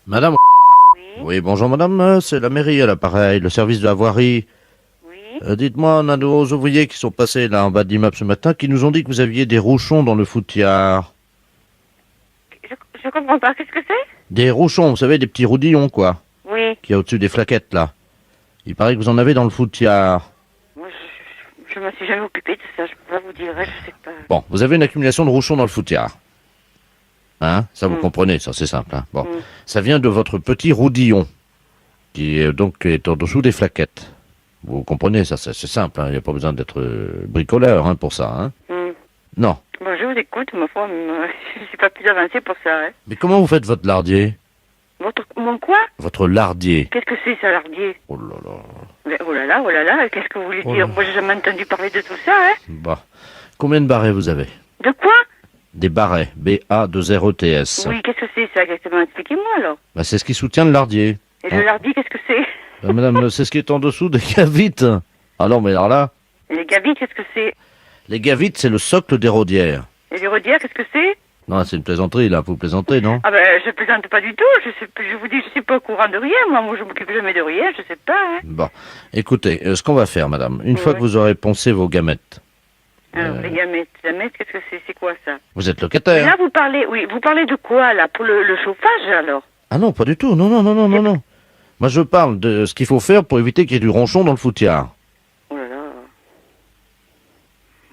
Madame. Oui, Oui, bonjour madame, c'est la mairie à l'appareil, le service de la voirie. oui. Dites-moi, on a nos ouvriers qui sont passés là en bas de l'immeuble ce matin qui nous ont dit que vous aviez des rouchons dans le foutiard. Je comprends pas. Qu'est-ce que c'est? Des rouchons, vous savez, des petits roudillons quoi, Oui. qu'il y a au-dessus des flaquettes là. Il paraît que vous en avez dans le foutiard. Moi, je me suis jamais occupée de ça. Je peux pas vous dire. Je sais pas. Bon, vous avez une accumulation de rouchons dans le foutiard. Hein? Ça vous Mm. comprenez, ça c'est simple. Hein? Bon, Mm. ça vient de votre petit roudillon, qui est donc est en dessous des flaquettes. Vous comprenez, ça c'est simple, il n'y a pas besoin d'être bricoleur hein, pour ça. Hein? Mm. Non. Bon, je vous écoute, ma foi. Je suis pas plus avancée pour ça. Hein. Mais comment vous faites votre lardier? Mon quoi? Votre lardier. Qu'est-ce que c'est, ça, lardier? Oh là là. Mais, oh là là. Qu'est-ce que vous voulez Oh dire? là. Moi, j'ai jamais entendu parler de tout ça. Hein. Bah. Combien de barrets vous avez? De quoi? Des barrets. B-A-2-R-E-T-S. Oui, qu'est-ce que c'est, ça, exactement? Expliquez-moi, alors. Bah, c'est ce qui soutient le lardier. Et le lardier, qu'est-ce que c'est? Bah, madame, c'est ce qui est en dessous des gavites. Ah non, mais alors là, Et les gavis, qu'est-ce que c'est? les gavites, c'est le socle des rodières. Et les rodières, qu'est-ce que c'est? Non, c'est une plaisanterie, là. Vous plaisantez, non? Ah ben, je plaisante pas du tout. Je vous dis, je suis pas au courant de rien. Moi, je m'occupe jamais de rien. Je sais pas. Hein. Bon. Écoutez, ce qu'on va faire, madame, une fois Ouais. que vous aurez poncé vos gamètes, Alors, les gamètes, qu'est-ce que c'est? C'est quoi ça? vous êtes locataire. Là, vous parlez de quoi, là? Pour le chauffage, alors? Ah non, pas du tout. Non, non, non, non, non, non. Moi, je parle de ce qu'il faut faire pour éviter qu'il y ait du ronchon dans le foutiard. Oh là là.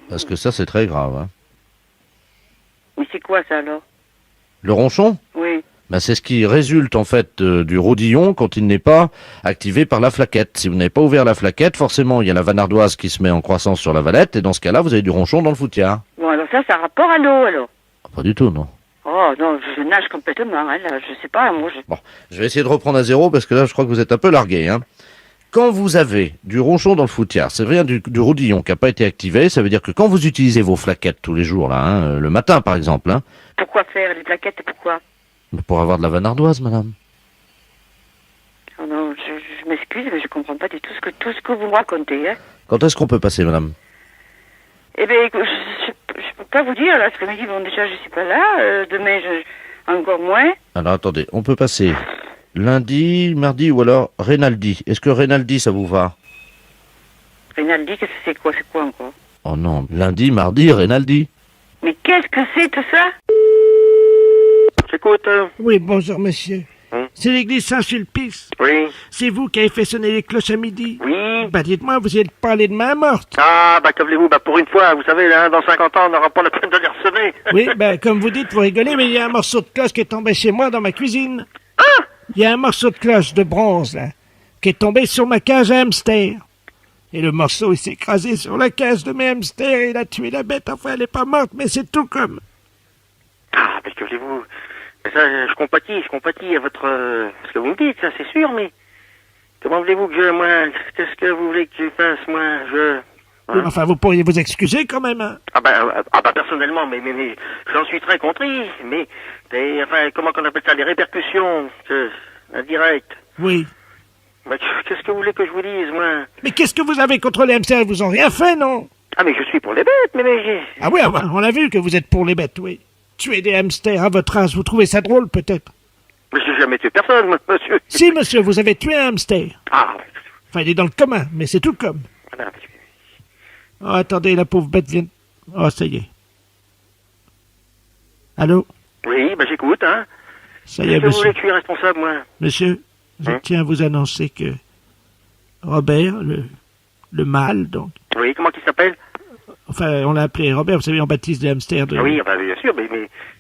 Parce que ça, c'est très grave. Hein. Mais c'est quoi, ça, alors? Le ronchon, Oui. ben, c'est ce qui résulte, en fait, du rodillon quand il n'est pas activé par la flaquette. Si vous n'avez pas ouvert la flaquette, forcément, il y a la vanardoise qui se met en croissance sur la valette, et dans ce cas-là, vous avez du ronchon dans le foutiard. Bon, alors ça a rapport à l'eau, alors? Ah, pas du tout, non. Oh, non, je nage complètement, hein, là. Je sais pas, moi, Bon, je vais essayer de reprendre à zéro, parce que là, je crois que vous êtes un peu largué, hein. Quand vous avez du ronchon dans le foutiard, c'est rien du rodillon qui n'a pas été activé, ça veut dire que quand vous utilisez vos flaquettes tous les jours, là, hein, le matin par exemple, hein, Pourquoi faire les plaquettes? Pourquoi? pour avoir de la vanardoise, madame. Oh non, je m'excuse, mais je comprends pas du tout tout ce que vous me racontez, hein. Quand est-ce qu'on peut passer, madame? Eh bien, je peux pas vous dire, là, ce midi, bon, déjà, je suis pas là. Demain, encore moins. Alors attendez, on peut passer lundi, mardi ou alors Rinaldi. Est-ce que Rinaldi, ça vous va? Rinaldi, qu'est-ce que c'est quoi? C'est quoi encore? Oh non, lundi, mardi, Rinaldi. Mais qu'est-ce que c'est tout ça? J'écoute. Oui, bonjour monsieur. Hein? C'est l'église Saint-Sulpice. Oui. C'est vous qui avez fait sonner les cloches à midi. Oui. Bah dites-moi, vous êtes parlé de main morte. Ah, bah, que voulez-vous, bah, pour une fois, vous savez, là, dans 50 ans, on n'aura pas la peine de les recevoir. Oui, bah comme vous dites, vous rigolez, mais il y a un morceau de cloche qui est tombé chez moi dans ma cuisine. Ah! Il y a un morceau de cloche de bronze, là, qui est tombé sur ma cage à hamster. Et le morceau, il s'est écrasé sur la cage de mes hamsters et il a tué la bête. Enfin, elle est pas morte, mais c'est tout comme. Ah, mais que voulez-vous? Mais ça, je compatis à votre... ce que vous me dites, ça, c'est sûr, mais... Comment voulez-vous que moi... Qu'est-ce que vous voulez que je fasse, moi, Oui, Hein? enfin, vous pourriez vous excuser quand même, hein. Ah bah, personnellement, mais j'en suis très contrit, mais... enfin, comment qu'on appelle ça? Les répercussions, indirectes. Oui. Bah, qu'est-ce que vous voulez que je vous dise, moi? Mais qu'est-ce que vous avez contre les hamsters? Ils vous ont rien fait, non? Ah, mais je suis pour les bêtes, mais... Ah oui, on a vu que vous êtes pour les bêtes, oui. Tuer des hamsters à votre âge, vous trouvez ça drôle, peut-être? Mais j'ai jamais tué personne, moi, monsieur. Si, monsieur, vous avez tué un hamster. Ah, Enfin, il est dans le commun, mais c'est tout comme. voilà. Oh, attendez, la pauvre bête vient... Oh, ça y est. Allô? Oui, bah j'écoute, hein. Ça y est, Qu'est-ce que vous voulez monsieur. que je suis responsable, moi? Monsieur, je Hein? tiens à vous annoncer que Robert, le mâle, donc... Oui, comment qu'il s'appelle? Enfin, on l'a appelé Robert, vous savez, on baptise les hamsters de... Ah oui, bah, bien sûr, mais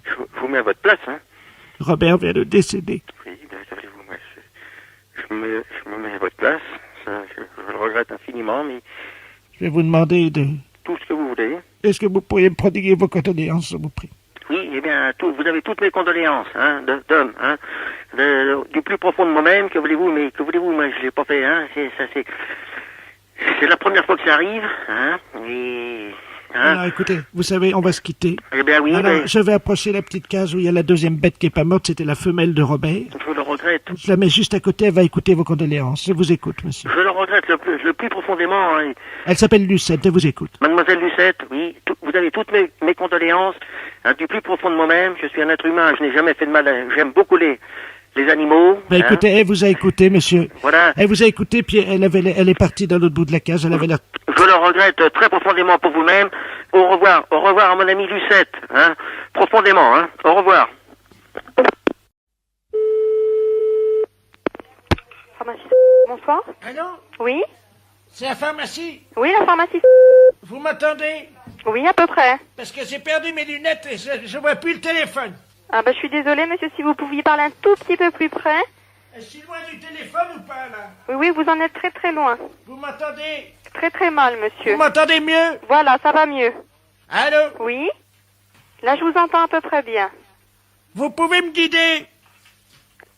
je vous mets à votre place, hein. Robert vient de décéder. Oui, ben, savez-vous, moi, je me mets à votre place. Ça, je le regrette infiniment, mais Je vais vous demander de... tout ce que vous voulez. Est-ce que vous pourriez me prodiguer vos condoléances, je vous prie? Oui, eh bien, vous avez toutes mes condoléances, hein, d'homme, hein. Du plus profond de moi-même, que voulez-vous, moi, je l'ai pas fait, hein. C'est la première fois que ça arrive, hein, et... Hein? Alors, écoutez, vous savez, on va se quitter. Eh bien, oui, Alors, mais je vais approcher la petite case où il y a la deuxième bête qui est pas morte, c'était la femelle de Robert. je le regrette. Je la mets juste à côté, elle va écouter vos condoléances. Je vous écoute, monsieur. Je le regrette le plus profondément, hein. Elle s'appelle Lucette, elle vous écoute. Mademoiselle Lucette, oui, vous avez toutes mes condoléances, hein, du plus profond de moi-même. Je suis un être humain, je n'ai jamais fait de mal. J'aime beaucoup les animaux. Bah écoutez, elle vous a écouté, monsieur. Voilà. Elle vous a écouté, puis elle est partie dans l'autre bout de la cage, elle avait l'air... Je le regrette très profondément pour vous-même. Au revoir à mon ami Lucette, hein, profondément, hein. Au revoir. Pharmacie. Bonsoir. Allô? Oui? C'est la pharmacie? Oui, la pharmacie. Vous m'entendez? Oui, à peu près. Parce que j'ai perdu mes lunettes et je vois plus le téléphone. Ah bah je suis désolée, monsieur, si vous pouviez parler un tout petit peu plus près. Je suis loin du téléphone ou pas, là? Oui, oui, vous en êtes très très loin. Vous m'entendez? Très très mal, monsieur. Vous m'entendez mieux? Voilà, ça va mieux. Allô? Oui? Là, je vous entends à peu près bien. Vous pouvez me guider?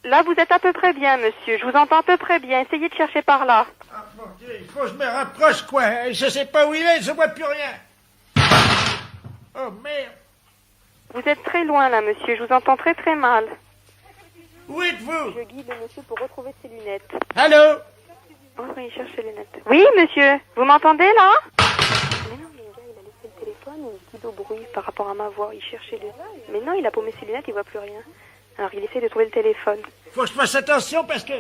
Là, vous êtes à peu près bien, monsieur. Je vous entends à peu près bien. Essayez de chercher par là. Ah, mon Dieu, il faut que je me rapproche, quoi. Je sais pas où il est, je vois plus rien. Oh, merde. Vous êtes très loin, là, monsieur. Je vous entends très très mal. Où êtes-vous? Je guide le monsieur pour retrouver ses lunettes. Allô? Oh, oui, il cherche ses lunettes. Oui, monsieur. Vous m'entendez, là? Mais non, mais le gars, il a laissé le téléphone et il guide au bruit par rapport à ma voix. Il cherchait le... Mais non, il a paumé ses lunettes, il voit plus rien. Alors, il essaie de trouver le téléphone. Faut que je fasse attention parce que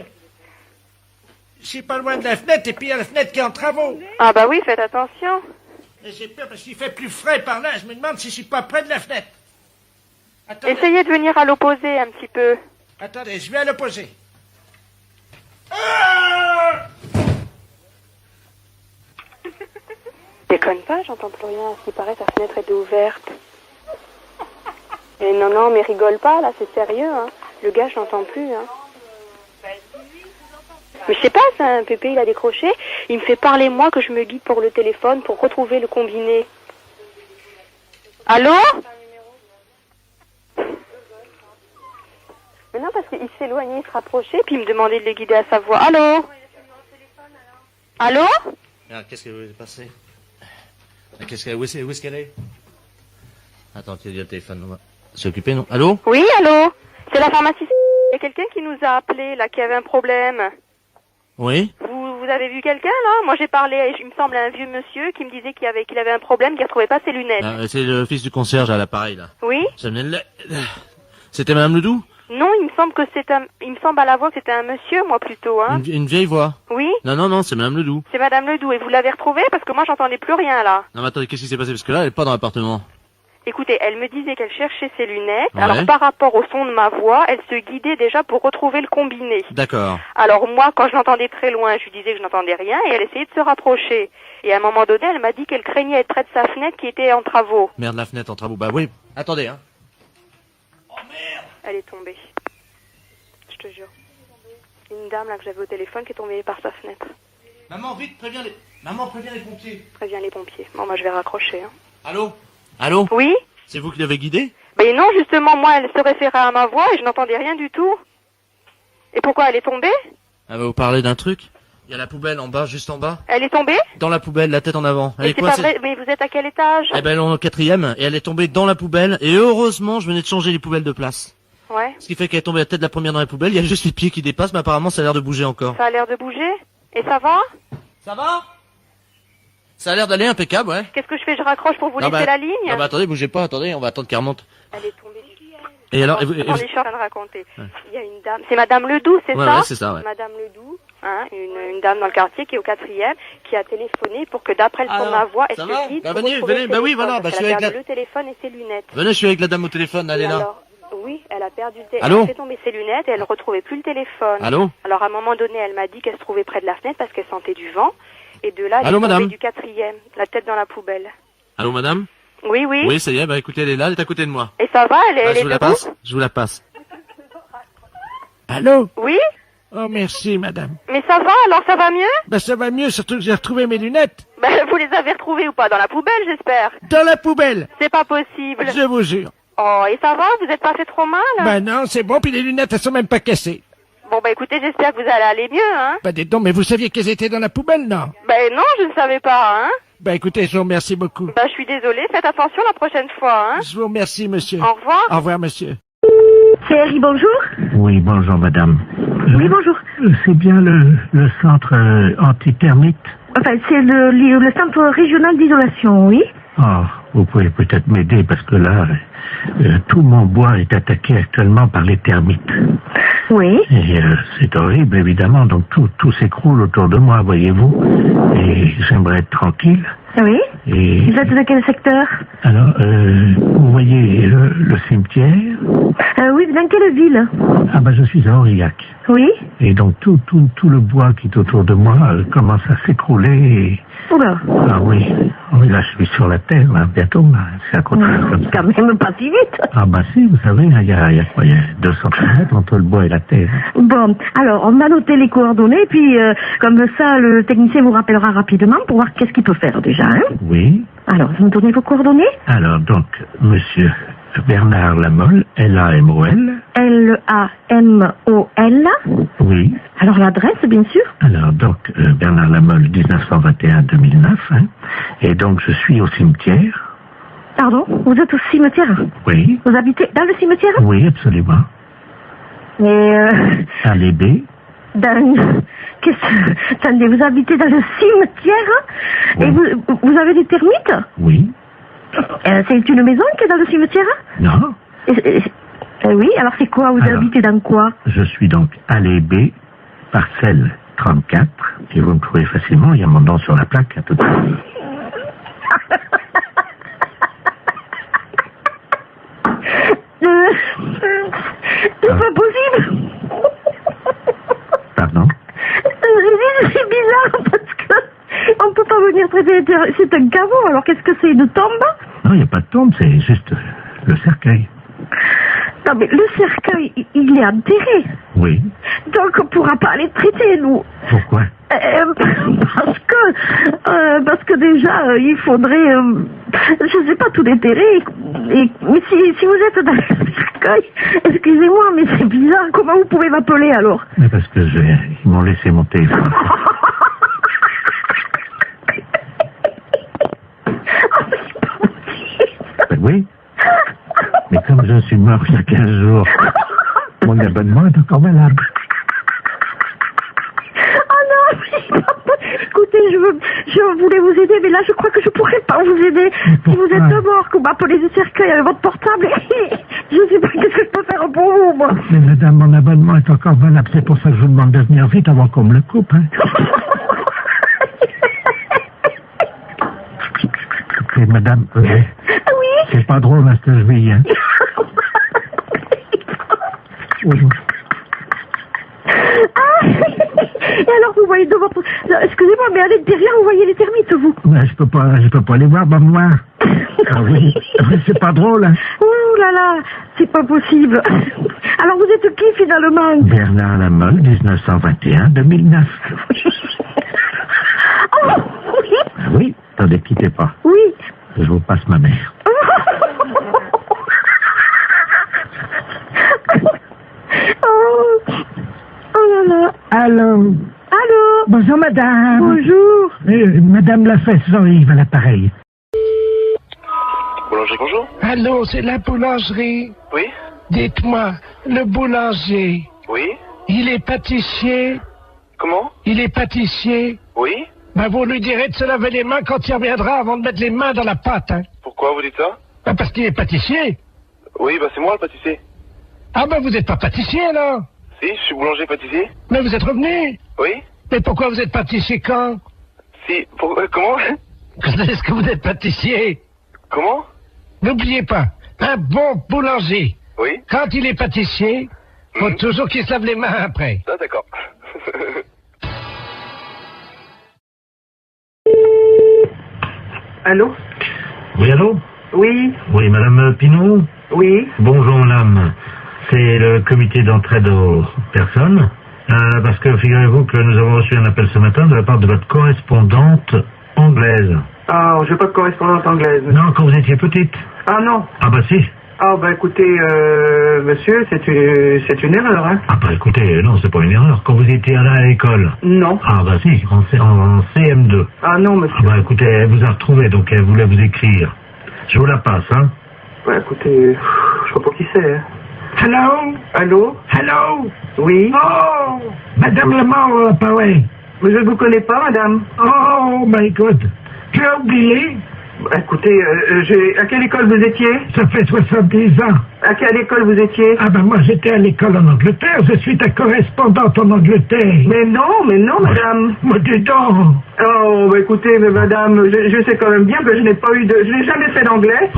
je suis pas loin de la fenêtre et puis il y a la fenêtre qui est en travaux. Ah bah oui, faites attention. Et j'ai peur parce qu'il fait plus frais par là. Je me demande si je suis pas près de la fenêtre. Attendez, Essayez de venir à l'opposé un petit peu. attendez, je vais à l'opposé. Ah! Déconne pas, j'entends plus rien. À ce qui paraît, sa fenêtre était ouverte. Et non, non, mais rigole pas, là, c'est sérieux, hein. Le gars, je l'entends plus, hein. Mais je sais pas, c'est un pépé, il a décroché. Il me fait parler, moi, que je me guide pour le téléphone pour retrouver le combiné. Allô? Mais non, parce qu'il s'éloignait, il se rapprochait, puis il me demandait de le guider à sa voix. Allô? Allô? Ah, qu'est-ce qui est passé? Où est-ce qu'elle est? Attends, il y a le téléphone. On va s'occuper, non? Allô? Oui, allô? C'est la pharmacie. Il y a quelqu'un qui nous a appelé, là, qui avait un problème. Oui? Vous avez vu quelqu'un, là? Moi, j'ai parlé, il me semble, à un vieux monsieur qui me disait qu'il avait un problème, qu'il ne retrouvait pas ses lunettes. Ah, c'est le fils du concierge à l'appareil, là. Oui? Ça venait de là. C'était Madame Ledoux? Non, il me semble à la voix que c'était un monsieur, moi, plutôt, hein? Une vieille voix? Oui? Non, c'est Madame Ledoux. C'est Madame Ledoux. Et vous l'avez retrouvée? Parce que moi, j'entendais plus rien, là. Non, mais attendez, qu'est-ce qui s'est passé? Parce que là, elle est pas dans l'appartement. Écoutez, elle me disait qu'elle cherchait ses lunettes. Ouais. Alors, par rapport au son de ma voix, elle se guidait déjà pour retrouver le combiné. D'accord. Alors, moi, quand je l'entendais très loin, je lui disais que je n'entendais rien et elle essayait de se rapprocher. Et à un moment donné, elle m'a dit qu'elle craignait être près de sa fenêtre qui était en travaux. Merde, la fenêtre en travaux. Bah oui. Attendez, hein. Elle est tombée. Je te jure. Une dame, là, que j'avais au téléphone qui est tombée par sa fenêtre. Maman, vite, préviens les pompiers. Préviens les pompiers. Bon, moi, je vais raccrocher, hein. Allô? Allô? Oui? C'est vous qui l'avez guidée? Ben non, justement, moi, elle se référait à ma voix et je n'entendais rien du tout. Et pourquoi elle est tombée? Elle va vous parler d'un truc? Il y a la poubelle en bas, juste en bas. Elle est tombée? Dans la poubelle, la tête en avant. Elle Mais est c'est pas coincée. vrai, mais vous êtes à quel étage? Eh ben, elle est en 4e et elle est tombée dans la poubelle. Et heureusement, je venais de changer les poubelles de place. Ouais. Ce qui fait qu'elle est tombée la tête de la première dans la poubelle. Il y a juste les pieds qui dépassent, mais apparemment, ça a l'air de bouger encore. Ça a l'air de bouger? Et ça va? Ça va? Ça a l'air d'aller impeccable, ouais. Qu'est-ce que je fais? Je raccroche pour vous Non, laisser bah, la ligne? Non, bah, attendez, bougez pas, attendez, on va attendre qu'elle remonte. Elle est tombée. Et alors, Attendez, je suis en train de raconter. Il y a une dame, c'est Madame Ledoux, c'est Ouais, ça? ouais, c'est ça, ouais. Madame Ledoux, hein, une dame dans le quartier qui est au 4e, qui a téléphoné pour que d'après le son de ma voix, elle ça se va guide Bah, pour venez, retrouver venez, le bah oui, téléphone, voilà, bah, parce je suis qu'elle a avec perdu la... le téléphone et ses lunettes. Venez, je suis avec la dame au téléphone, elle Et est là. alors, oui, elle a perdu le téléphone. Allô? Elle a fait tomber ses lunettes et elle ne retrouvait plus le téléphone. Allô? Alors, à un moment donné, elle m'a dit qu'elle se trouvait près de la fenêtre parce qu'elle sentait du vent. Et de là, elle Allô, est tombée madame? du 4e, la tête dans la poubelle. Allô, madame? Oui, oui. Oui, ça y est, bah écoutez, elle est là, elle est à côté de moi. Et ça va? Bah, Elle je est vous la debout? passe, je vous la passe. Allô? Oui? Oh, merci, madame. Mais ça va? Alors, ça va mieux? Ben, ça va mieux, surtout que j'ai retrouvé mes lunettes. Ben, vous les avez retrouvées ou pas? Dans la poubelle, j'espère. Dans la poubelle. C'est pas possible. Je vous jure. Oh, et ça va? Vous êtes pas fait trop mal? Ben non, c'est bon, puis les lunettes, elles sont même pas cassées. Bon, bah écoutez, j'espère que vous allez aller mieux, hein? Ben, dites donc, mais vous saviez qu'elles étaient dans la poubelle, non? Ben non, je ne savais pas, hein? Ben, écoutez, je vous remercie beaucoup. Ben, je suis désolée, faites attention la prochaine fois, hein? Je vous remercie, monsieur. Au revoir. Au revoir, monsieur. CRI, bonjour. Oui, bonjour madame. Oui, bonjour. C'est bien le centre antithermite. Enfin, c'est le centre régional d'isolation, oui. Ah, vous pouvez peut-être m'aider parce que là, tout mon bois est attaqué actuellement par les termites. Oui. Et c'est horrible, évidemment. Donc tout s'écroule autour de moi, voyez-vous. Et j'aimerais être tranquille. Oui. Et Vous êtes de quel secteur? alors, vous voyez le cimetière? Oui, dans quelle ville? Ah ben, je suis à Aurillac. Oui. Et donc tout le bois qui est autour de moi commence à s'écrouler. Et... Oula. Ah oui. Oui, là, je suis sur la terre, là, bientôt, là. C'est à côté comme ça. Quand même pas si vite. Ah bah si, vous savez, il y a quoi, il y a 2 centimètres entre le bois et la terre. Bon, alors, on a noté les coordonnées, puis comme ça, le technicien vous rappellera rapidement pour voir qu'est-ce qu'il peut faire déjà, hein. Oui. Alors, vous me donnez vos coordonnées? Alors, donc, monsieur Bernard Lamolle, L-A-M-O-L. L-A-M-O-L. Oui. Alors, l'adresse, bien sûr. Alors, donc, Bernard Lamolle, 1921-2009, hein. Et donc, je suis au cimetière. Pardon? Vous êtes au cimetière? Oui. Vous habitez dans le cimetière? Oui, absolument. Et À l'Ébé. Attendez, vous habitez dans le cimetière? Oui. Et vous avez des termites? Oui. C'est une maison qui est dans le cimetière? Non. Oui, alors c'est quoi? Vous Alors. habitez dans quoi? Je suis donc à l'Ébé, parcelle 34. Et vous me trouvez facilement, il y a mon nom sur la plaque, à tout à l'heure. C'est pas possible. Pardon? C'est bizarre parce que on peut pas venir traiter. C'est un caveau, alors qu'est-ce que c'est? Une tombe? Non, il n'y a pas de tombe, c'est juste le cercueil. Non mais le cercueil, il est enterré. Oui. Donc on pourra pas les traiter, nous. Pourquoi? Parce que déjà, il faudrait, je sais pas, tout déterrer. Mais si vous êtes dans le cercueil, excusez-moi, mais c'est bizarre. Comment vous pouvez m'appeler alors? Mais parce que ils m'ont laissé mon téléphone. Ben oui. Mais comme je suis mort il y a 15 jours, mon abonnement est encore valable. Oh non, écoutez, je voulais vous aider, mais là je crois que je pourrais pas vous aider. Si vous êtes mort, que vous m'appelez du cercueil avec votre portable, je sais pas qu'est-ce que je peux faire pour vous, moi. Mais madame, mon abonnement est encore valable, c'est pour ça que je vous demande de venir vite avant qu'on me le coupe, hein. Et madame, Oui. c'est pas drôle, hein, ce que je vis, hein. Et alors vous voyez de votre... Excusez-moi, mais à l'intérieur, vous voyez les termites, vous? Ouais, je peux pas les voir, dans le noir. Ah oui, c'est pas drôle, hein. Ouh là là, c'est pas possible. Alors vous êtes qui finalement? Bernard Lamolle, 1921-2009. Oh oui. Ah oui, attendez, quittez pas. Oui. Je vous passe ma mère. Oh là là. Allô? Allô? Bonjour, madame. Bonjour. Madame Lafesse, Jean-Yves à l'appareil. Boulanger, bonjour. Allô, c'est la boulangerie. Oui. Dites-moi, le boulanger, Oui. il est pâtissier? Comment? Il est pâtissier? Oui. Ben, vous lui direz de se laver les mains quand il reviendra avant de mettre les mains dans la pâte, hein. Pourquoi vous dites ça? Ben, parce qu'il est pâtissier. Oui, bah c'est moi le pâtissier. Ah ben, vous êtes pas pâtissier, alors? Si, je suis boulanger pâtissier. Mais vous êtes revenu. Oui. Mais pourquoi vous êtes pâtissier quand? Si, comment? Est-ce que vous êtes pâtissier? Comment? N'oubliez pas, un bon boulanger, Oui. quand il est pâtissier, faut toujours qu'il se lave les mains après. Ah, d'accord. Allô? Oui, allô? Oui, Oui, madame Pinot? oui. Bonjour, madame. C'est le comité d'entraide aux personnes. Parce que figurez-vous que nous avons reçu un appel ce matin de la part de votre correspondante anglaise. Ah, j'ai pas de correspondante anglaise. Non, quand vous étiez petite. Ah non. Ah bah si. Ah bah écoutez, monsieur, c'est une erreur, hein. Ah bah écoutez, non, c'est pas une erreur. Quand vous étiez là à l'école. Non. Ah bah si, en CM2. Ah non, monsieur. Ah bah écoutez, elle vous a retrouvé, donc elle voulait vous écrire. Je vous la passe, hein. Bah écoutez, je sais pas qui c'est, hein. Hello? Allô? Hello? Oui. Oh! Madame Lemort, l'appareil. Mais je ne vous connais pas, madame. Oh my God. Tu as oublié? Écoutez, à quelle école vous étiez? Ça fait 70 ans. À quelle école vous étiez? Ah ben moi j'étais à l'école en Angleterre, je suis ta correspondante en Angleterre. Mais non, madame. Moi dis donc. Oh, bah écoutez, mais madame, je sais quand même bien que je n'ai jamais fait d'anglais.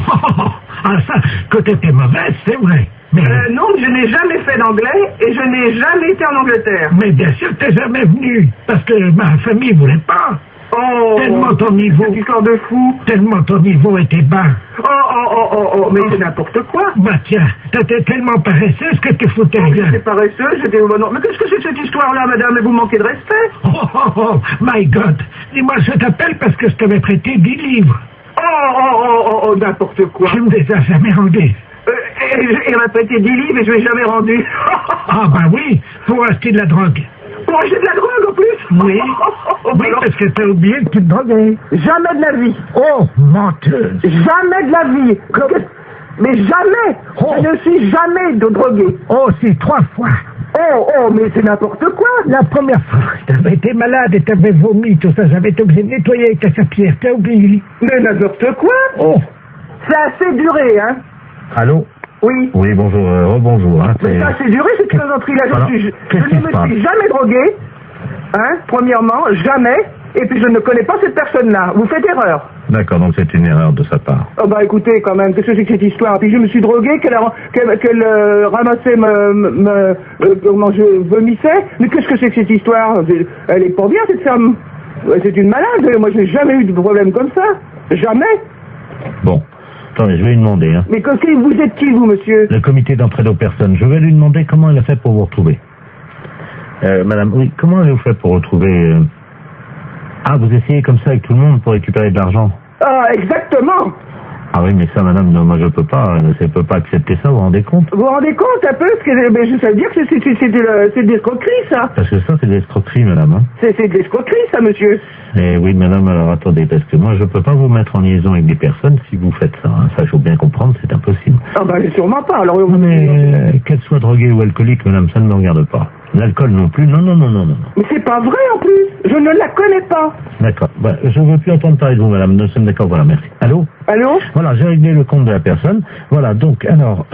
Ah ça, côté t'es mauvaise, c'est vrai. Mais, non, je n'ai jamais fait d'anglais et je n'ai jamais été en Angleterre. mais bien sûr t'es jamais venu, parce que ma famille voulait pas. Oh, Tellement ton niveau, cette histoire de fou. tellement ton niveau était bas. Oh, mais c'est n'importe quoi. Bah tiens, t'étais tellement paresseuse que tu foutais rien. J'étais paresseuse, non. Mais qu'est-ce que c'est que cette histoire-là, madame? Mais vous manquez de respect. Oh, my God. Dis-moi, je t'appelle parce que je t'avais prêté 10 livres. Oh, n'importe quoi. Tu me les as jamais rendus. Il m'a prêté 10 livres et je ne l'ai jamais rendu. Ah bah oui, pour acheter de la drogue. Pour acheter de la drogue en plus? Oui. Oui, parce que t'as oublié que tu te droguais. Jamais de la vie. Oh, menteuse. Jamais de la vie. Mais jamais. Oh. Je ne suis jamais drogué. Oh, si, 3 fois. Oh, mais c'est n'importe quoi. La première fois, t'avais été malade et t'avais vomi, tout ça, j'avais été obligé de nettoyer avec ta serpillière, t'as oublié. Mais n'importe quoi. Oh. Ça a assez duré, hein. Allô? Oui. Oui, bonjour, rebonjour. Hein, Mais ça a assez duré, cette plaisanterie-là. Alors, Je ne qu'est-ce qui se me passe? suis jamais drogué. Hein, premièrement, jamais. Et puis je ne connais pas cette personne-là. Vous faites erreur. D'accord, donc c'est une erreur de sa part. Oh bah écoutez, quand même, qu'est-ce que c'est que cette histoire? Puis je me suis drogué, qu'elle ramassait comment je vomissais. Mais qu'est-ce que c'est que cette histoire? Elle est pas bien, cette femme. C'est une malade. Moi, j'ai jamais eu de problème comme ça. Jamais. Bon, attendez, je vais lui demander. Hein. Mais vous êtes qui, vous, monsieur? Le comité d'entraide aux personnes. Je vais lui demander comment elle a fait pour vous retrouver. Madame, oui, comment avez-vous fait pour retrouver... Ah, vous essayez comme ça avec tout le monde pour récupérer de l'argent? Ah, exactement. Ah oui, mais ça, madame, non, moi je peux pas accepter ça, vous vous rendez compte? Vous vous rendez compte un peu? Ça veut dire que c'est de l'escroquerie, ça. Parce que ça, c'est de l'escroquerie, madame. Hein. C'est de l'escroquerie, ça, monsieur. Eh oui, madame, alors attendez, parce que moi je peux pas vous mettre en liaison avec des personnes si vous faites ça. Hein. Ça, il faut bien comprendre, c'est impossible. Ah bah, sûrement pas. Alors, Non, mais qu'elle soit droguée ou alcoolique, madame, ça ne me regarde pas. L'alcool non plus, non. Mais c'est pas vrai, en plus. Je ne la connais pas. D'accord. Bah, je veux plus entendre parler de vous, madame. Nous sommes d'accord, voilà, merci. Allô? Allô? Voilà, j'ai réglé le compte de la personne. Voilà, donc, alors,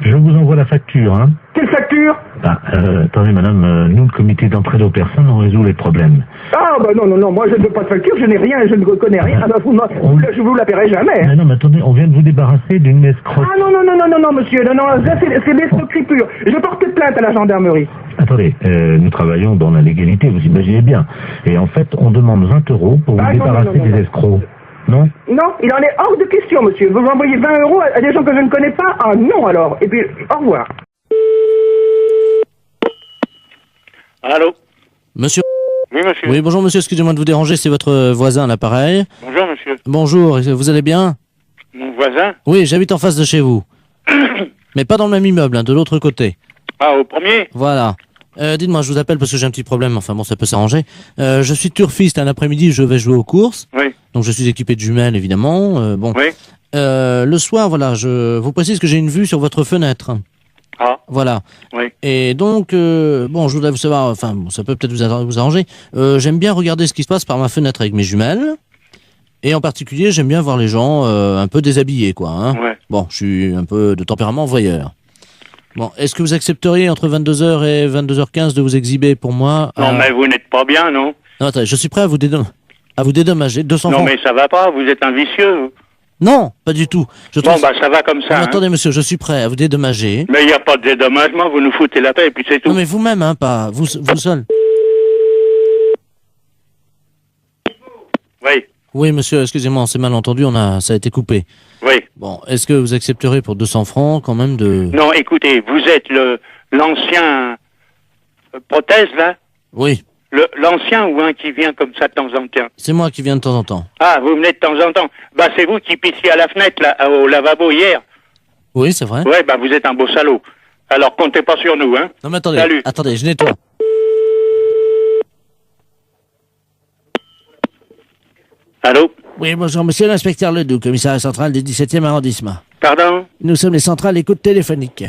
je vous envoie la facture, hein. Quelle facture? Attendez, madame, nous, le comité d'entraide aux personnes, on résout les problèmes. Ah, bah non, moi je ne veux pas de facture, je n'ai rien, je ne connais rien. Ah, bah, je vous la paierai jamais. Mais non, mais attendez, on vient de vous débarrasser d'une escroque. Ah non, monsieur, non, ça c'est l'escroquerie pure. Je porte plainte à la gendarmerie. Attendez, nous travaillons dans la légalité, vous imaginez bien. Et en fait, on demande 20 € pour vous débarrasser des escrocs. Non? Non, il en est hors de question, monsieur. Vous m'envoyez 20 € à des gens que je ne connais pas? Ah non, alors. Et puis, au revoir. Allô? Monsieur. Oui, monsieur. Oui, bonjour monsieur, excusez-moi de vous déranger, c'est votre voisin à l'appareil. Bonjour, monsieur. Bonjour, vous allez bien? Mon voisin? Oui, j'habite en face de chez vous. Mais pas dans le même immeuble, hein, de l'autre côté. Ah, au premier? Voilà. Dites-moi, je vous appelle parce que j'ai un petit problème, enfin bon, ça peut s'arranger. Je suis turfiste, un après-midi, je vais jouer aux courses. Oui. Donc je suis équipé de jumelles, évidemment. Bon. Oui. Le soir, voilà, je vous précise que j'ai une vue sur votre fenêtre. Ah. Voilà. Oui. Et donc, bon, je voudrais vous savoir, enfin, bon, ça peut peut-être vous arranger. J'aime bien regarder ce qui se passe par ma fenêtre avec mes jumelles. Et en particulier, j'aime bien voir les gens un peu déshabillés, quoi. Hein. Ouais. Bon, je suis un peu de tempérament voyeur. Bon, est-ce que vous accepteriez entre 22h et 22h15 de vous exhiber pour moi? Non, mais vous n'êtes pas bien, non? Non, attendez, je suis prêt à vous dédommager. 200 Non, francs. mais ça va pas, vous êtes un vicieux. Vous. Non, pas du tout. Bon, bah ça va comme ça. Non, hein. attendez, monsieur, je suis prêt à vous dédommager. Mais il n'y a pas de dédommagement, vous nous foutez la paix et puis c'est tout. Non, mais vous-même, hein, pas vous seul. Oui. Oui, monsieur, excusez-moi, on s'est mal entendu, ça a été coupé. Oui. Bon, est-ce que vous accepterez pour 200 francs quand même de... Non, écoutez, vous êtes l'ancien prothèse, là? Oui. L'ancien ou un qui vient comme ça de temps en temps? C'est moi qui viens de temps en temps. Ah, vous venez de temps en temps. Bah, c'est vous qui pissiez à la fenêtre, là, au lavabo hier. Oui, c'est vrai. Ouais, bah, vous êtes un beau salaud. Alors, comptez pas sur nous, hein. Non, mais attendez, Salut. attendez, je nettoie. Allô? Oui, bonjour, monsieur l'inspecteur Ledoux, commissariat central du 17e arrondissement. Pardon? Nous sommes les centrales écoute téléphonique.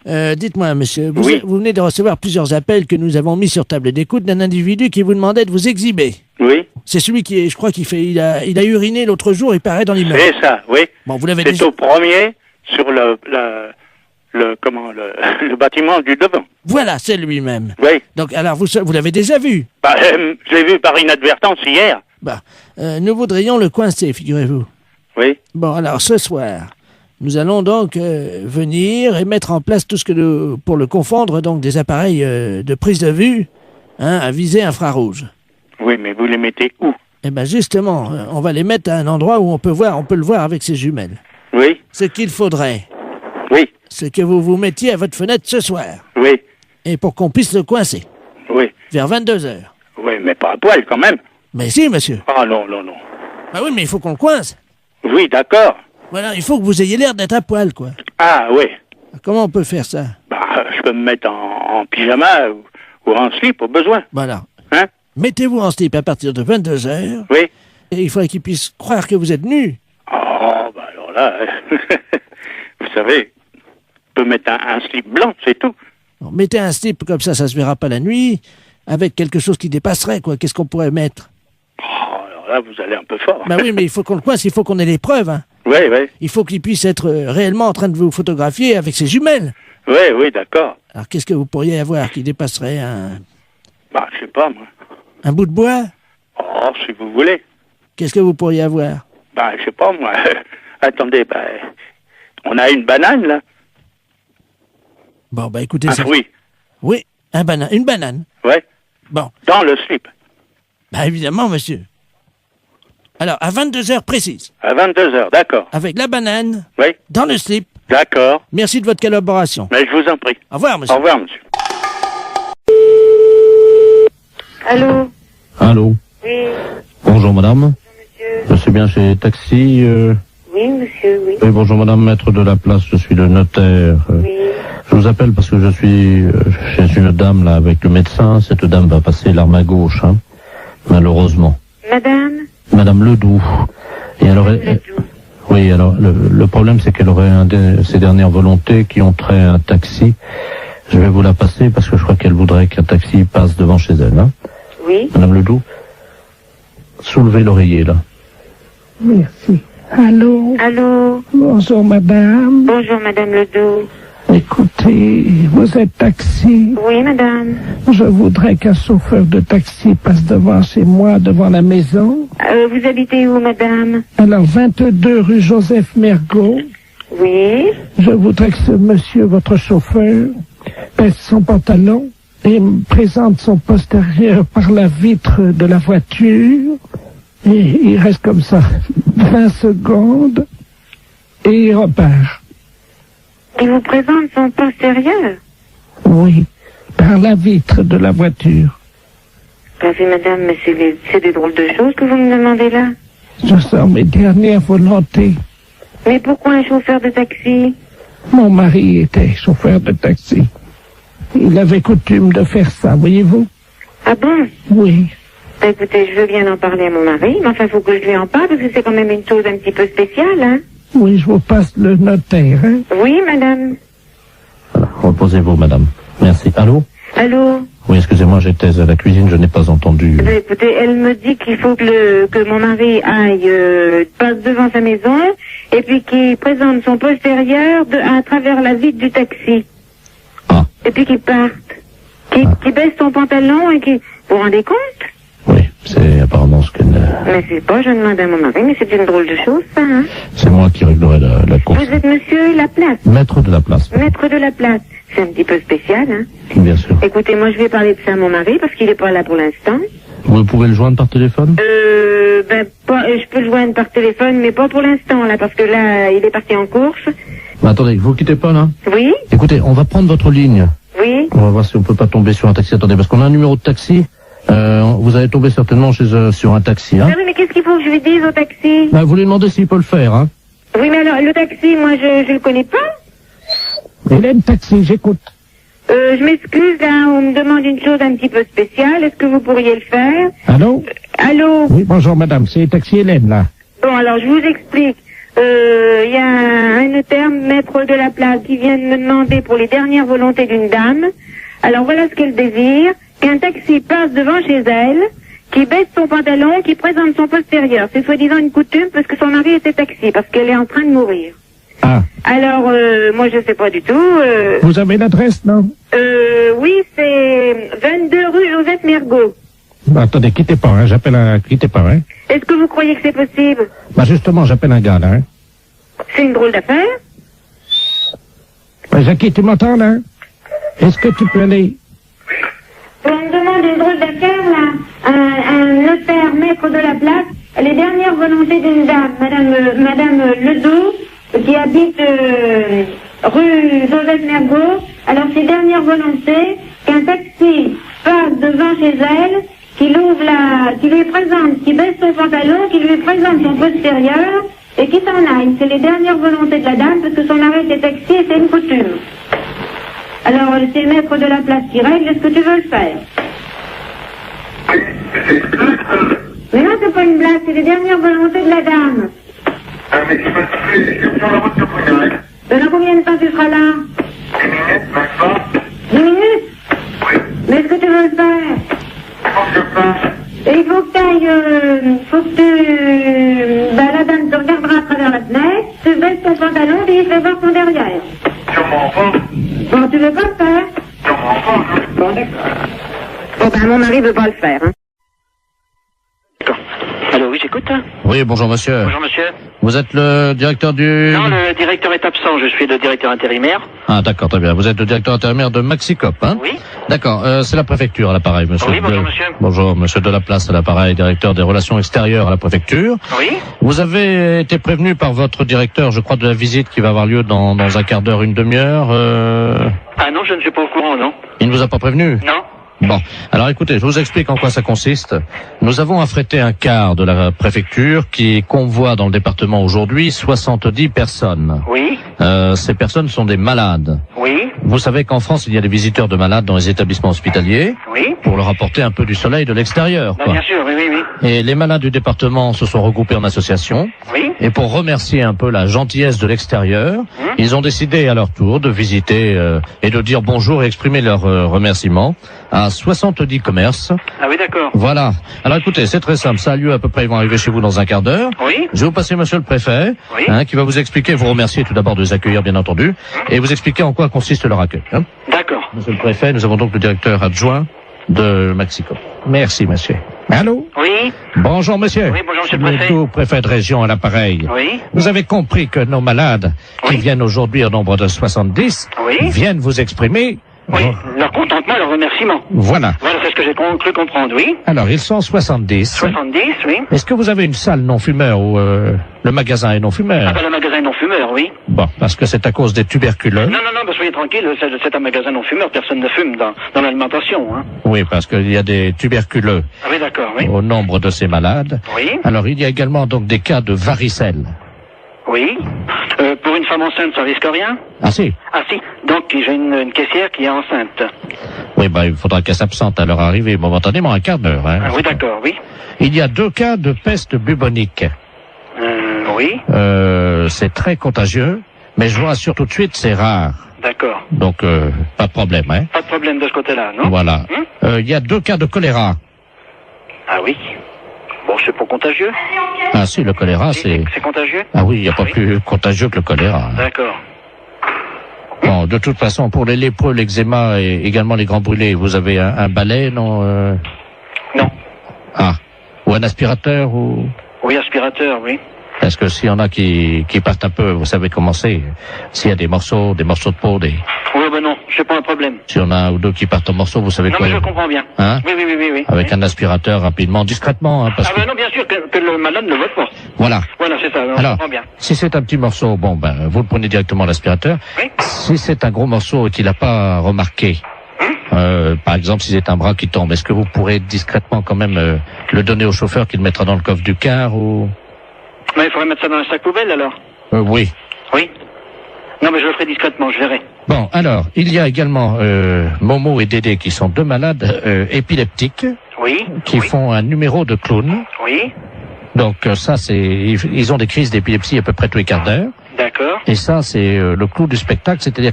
Dites-moi, monsieur, vous venez de recevoir plusieurs appels que nous avons mis sur table d'écoute d'un individu qui vous demandait de vous exhiber. Oui. C'est celui qui est, je crois qu'il fait, il a uriné l'autre jour, il paraît dans l'immeuble. C'est ça, oui. Bon, vous l'avez C'est déjà... au premier, sur le bâtiment du devant. Voilà, c'est lui-même. Oui. Donc, alors, vous l'avez déjà vu? Bah, je l'ai vu par inadvertance hier. Nous voudrions le coincer, figurez-vous. Oui. Bon, alors, ce soir, nous allons donc venir et mettre en place tout ce que pour le confondre, donc des appareils de prise de vue, à visée infrarouge. Oui, mais vous les mettez où? Eh bien, justement, on va les mettre à un endroit où on peut le voir avec ses jumelles. Oui. Ce qu'il faudrait, oui, c'est que vous vous mettiez à votre fenêtre ce soir. Oui. Et pour qu'on puisse le coincer. Oui. Vers 22h. Oui, mais pas à poil quand même. Mais si, monsieur. Ah non. Ah oui, mais il faut qu'on le coince. Oui, d'accord. Voilà, il faut que vous ayez l'air d'être à poil, quoi. Ah oui. Comment on peut faire ça? Je peux me mettre en pyjama ou en slip au besoin. Voilà. Hein? Mettez-vous en slip à partir de 22h. Oui. Et il faudrait qu'ils puissent croire que vous êtes nu. Oh, alors là, vous savez, je peux mettre un slip blanc, c'est tout. Bon, mettez un slip comme ça se verra pas la nuit, avec quelque chose qui dépasserait, quoi. Qu'est-ce qu'on pourrait mettre? Oh, alors là, vous allez un peu fort. Oui, mais il faut qu'on le coince, il faut qu'on ait les preuves, hein. Oui. Il faut qu'il puisse être réellement en train de vous photographier avec ses jumelles. Oui, d'accord. Alors, qu'est-ce que vous pourriez avoir qui dépasserait je sais pas, moi. Un bout de bois? Oh, si vous voulez. Qu'est-ce que vous pourriez avoir? Je sais pas, moi. Attendez, on a une banane, là. Bon, écoutez... Un fruit. Oui, une banane. Oui. Bon. Dans le slip. Évidemment, monsieur. Alors, à 22h précises. À 22h, d'accord. Avec la banane. Oui. Dans le slip. D'accord. Merci de votre collaboration. Mais je vous en prie. Au revoir, monsieur. Au revoir, monsieur. Allô? Allô? Oui. Bonjour, madame. Bonjour, monsieur. Je suis bien chez Taxi. Oui, monsieur, oui. Oui, bonjour, madame, maître de la place, je suis le notaire. Oui. Je vous appelle parce que je suis chez une dame, là, avec le médecin. Cette dame va passer l'arme à gauche, malheureusement. Madame? Madame Ledoux. Et alors, oui, alors, le problème, c'est qu'elle aurait ses dernières volontés qui ont trait à un taxi. Je vais vous la passer parce que je crois qu'elle voudrait qu'un taxi passe devant chez elle, Oui. Madame Ledoux, soulevez l'oreiller, là. Merci. Allô? Allô? Bonjour, madame. Bonjour, madame Ledoux. Écoutez, vous êtes taxi? Oui, madame. Je voudrais qu'un chauffeur de taxi passe devant chez moi, devant la maison. Vous habitez où, madame? Alors, 22 rue Joseph Mergault. Oui. Je voudrais que ce monsieur, votre chauffeur, baisse son pantalon et me présente son postérieur par la vitre de la voiture. Et il reste comme ça 20 secondes et il repart. Il vous présente son postérieur? Oui, par la vitre de la voiture. Oui, madame, mais c'est des drôles de choses que vous me demandez là. Je sors mes dernières volontés. Mais pourquoi un chauffeur de taxi? Mon mari était chauffeur de taxi. Il avait coutume de faire ça, voyez-vous? Ah bon? Oui. Écoutez, je veux bien en parler à mon mari, mais enfin, il faut que je lui en parle, parce que c'est quand même une chose un petit peu spéciale, Oui, je vous passe le notaire, Oui, madame. Voilà, reposez-vous, madame. Merci. Allô? Allô? Oui, excusez-moi, j'étais à la cuisine, je n'ai pas entendu. Écoutez, elle me dit qu'il faut que mon mari aille, passe devant sa maison, et puis qu'il présente son postérieur à travers la vitre du taxi. Ah. Et puis qu'il parte. Qu'il baisse son pantalon et qu'il... Vous vous rendez compte? Oui, c'est apparemment ce qu'elle... Mais c'est pas, je demande à mon mari, mais c'est une drôle de chose, ça, C'est moi qui réglerai la course. Vous êtes monsieur Laplace? Maître de la place. Maître de la place. C'est un petit peu spécial, Bien sûr. Écoutez, moi je vais parler de ça à mon mari, parce qu'il est pas là pour l'instant. Vous pouvez le joindre par téléphone? Je peux le joindre par téléphone, mais pas pour l'instant, là, parce que là, il est parti en course. Mais attendez, vous quittez pas, là? Oui? Écoutez, on va prendre votre ligne. Oui? On va voir si on peut pas tomber sur un taxi. Attendez, parce qu'on a un numéro de taxi. Vous allez tomber certainement sur un taxi, Ah oui, mais qu'est-ce qu'il faut que je lui dise au taxi? Vous lui demandez s'il peut le faire, Oui, mais alors, le taxi, moi, je le connais pas. Hélène Taxi, j'écoute. Je m'excuse, là, on me demande une chose un petit peu spéciale. Est-ce que vous pourriez le faire? Allô? Allô? Oui, bonjour madame, c'est Taxi Hélène, là. Bon, alors, je vous explique. Il y a un notaire, maître de la place, qui vient de me demander pour les dernières volontés d'une dame. Alors, voilà ce qu'elle désire. Qu'un taxi passe devant chez elle, qui baisse son pantalon, qui présente son postérieur. C'est soi-disant une coutume parce que son mari était taxi, parce qu'elle est en train de mourir. Ah. Alors, moi je sais pas du tout. Vous avez l'adresse, non? Oui, c'est 22 rue Joseph Mergault. Bah, attendez, quittez pas, hein, quittez pas, hein. Est-ce que vous croyez que c'est possible? Bah, justement, j'appelle un gars, là, hein. C'est une drôle d'affaire. Bah, Jackie, tu m'entends, là? Est-ce que tu peux aller? On me demande une drôle d'affaire, là. Un notaire maître de la place. Les dernières volontés d'une dame, Madame Ledoux, qui habite rue Joseph Mergault. Alors, ses dernières volontés, qu'un taxi passe devant chez elle, qui lui présente, qui baisse son pantalon, qui lui présente son postérieur, et qui s'en aille. C'est les dernières volontés de la dame, parce que son mari était taxi et c'est une coutume. Alors, c'est le maître de la place qui règle, est-ce que tu veux le faire? Mais non, c'est pas une blague, c'est les dernières volontés de la dame. Dans combien de temps tu seras là? 10 minutes? Mais est-ce que tu veux le faire? Et il faut que la dame te regardera à travers la fenêtre, tu baisses ton pantalon et il fait voir ton derrière. Bon, tu veux pas le faire? Bon, d'accord. Bon, ben, mon mari veut pas le faire, hein. D'accord. Allô, oui, j'écoute. Oui, bonjour monsieur. Bonjour, monsieur. Vous êtes le directeur du... Non, le directeur est absent, je suis le directeur intérimaire. Ah, d'accord, très bien. Vous êtes le directeur intérimaire de Maxicop, hein? Oui. D'accord, c'est la préfecture à l'appareil, monsieur. Oui, bonjour, monsieur. Bonjour, monsieur Delaplace à l'appareil, directeur des relations extérieures à la préfecture. Oui. Vous avez été prévenu par votre directeur, je crois, de la visite qui va avoir lieu dans un quart d'heure, une demi-heure. Ah non, je ne suis pas au courant, non. Il ne vous a pas prévenu? Non. Bon, alors écoutez, je vous explique en quoi ça consiste. Nous avons affrété un car de la préfecture qui convoie dans le département aujourd'hui 70 personnes. Oui. Ces personnes sont des malades. Oui. Vous savez qu'en France, il y a des visiteurs de malades dans les établissements hospitaliers. Oui. Pour leur apporter un peu du soleil de l'extérieur. Bah, bien sûr, oui, oui, oui. Et les malades du département se sont regroupés en association. Oui. Et pour remercier un peu la gentillesse de l'extérieur, ils ont décidé à leur tour de visiter et de dire bonjour et exprimer leur remerciement à 70 commerces. Ah oui, d'accord. Voilà. Alors écoutez, c'est très simple. Ça a lieu à peu près, ils vont arriver chez vous dans un quart d'heure. Oui. Je vais vous passer monsieur le préfet, Oui. qui va vous expliquer, vous remercier tout d'abord de les accueillir, bien entendu, et vous expliquer en quoi consiste leur accueil. Hein. D'accord. Monsieur le préfet, nous avons donc le directeur adjoint de Maxicop. Merci, monsieur. Allô? Oui. Bonjour, monsieur. Oui, bonjour, monsieur le préfet. Tout préfet de région à l'appareil. Oui. Vous avez compris que nos malades, qui viennent aujourd'hui au nombre de 70, viennent vous exprimer... Oui, leur contentement, leur remerciement. Voilà. Voilà, c'est ce que j'ai cru comprendre, oui. Alors, ils sont 70. 70, oui. Est-ce que vous avez une salle non-fumeur où le magasin est non-fumeur? Ah ben, le magasin non-fumeur, oui. Bon, parce que c'est à cause des tuberculeux. Non, ben, soyez tranquille, c'est un magasin non-fumeur, personne ne fume dans l'alimentation, hein. Oui, parce qu'il y a des tuberculeux Ah oui, d'accord, oui. au nombre de ces malades. Oui. Alors, il y a également donc des cas de varicelle. Oui. Pour une femme enceinte, ça risque rien? Ah si. Ah si. Donc, j'ai une caissière qui est enceinte. Oui, il faudra qu'elle s'absente à leur arrivée momentanément, un quart d'heure. Hein. Ah oui, d'accord, oui. Il y a 2 cas de peste bubonique. Oui. C'est très contagieux, mais je vous rassure tout de suite, c'est rare. D'accord. Donc, pas de problème, hein. Pas de problème de ce côté-là, non? Voilà. Il y a 2 cas de choléra. Ah oui. Bon, c'est pas contagieux? Ah si, le choléra, c'est... C'est contagieux? Ah oui, il n'y a pas plus contagieux que le choléra. D'accord. Bon, de toute façon, pour les lépreux, l'eczéma et également les grands brûlés, vous avez un balai, non Non. Ah. Ou un aspirateur, ou... Oui, aspirateur, oui. Parce que s'il y en a qui partent un peu, vous savez comment c'est. S'il y a des morceaux de peau, Oui, ben non, c'est pas un problème. s'il y en a un ou deux qui partent en morceaux, vous savez Non, quoi. mais je comprends bien. Hein? Oui. Avec un aspirateur, rapidement, discrètement, hein, parce Ah ben non, bien sûr que le malade ne vote pas. Voilà. Voilà, c'est ça, je Alors, comprends bien. si c'est un petit morceau, bon, vous le prenez directement à l'aspirateur. Oui. Si c'est un gros morceau et qu'il n'a pas remarqué, par exemple, si c'est un bras qui tombe, est-ce que vous pourrez discrètement quand même le donner au chauffeur qui le mettra dans le coffre du car ou... Mais il faudrait mettre ça dans un sac poubelle, alors. Oui. Oui. Non, mais je le ferai discrètement, je verrai. Bon, alors, il y a également Momo et Dédé qui sont 2 malades épileptiques. Oui. Qui font un numéro de clown. Oui. Donc ça, ils ont des crises d'épilepsie à peu près tous les quarts d'heure. D'accord. D'accord. Et ça, c'est le clou du spectacle, c'est-à-dire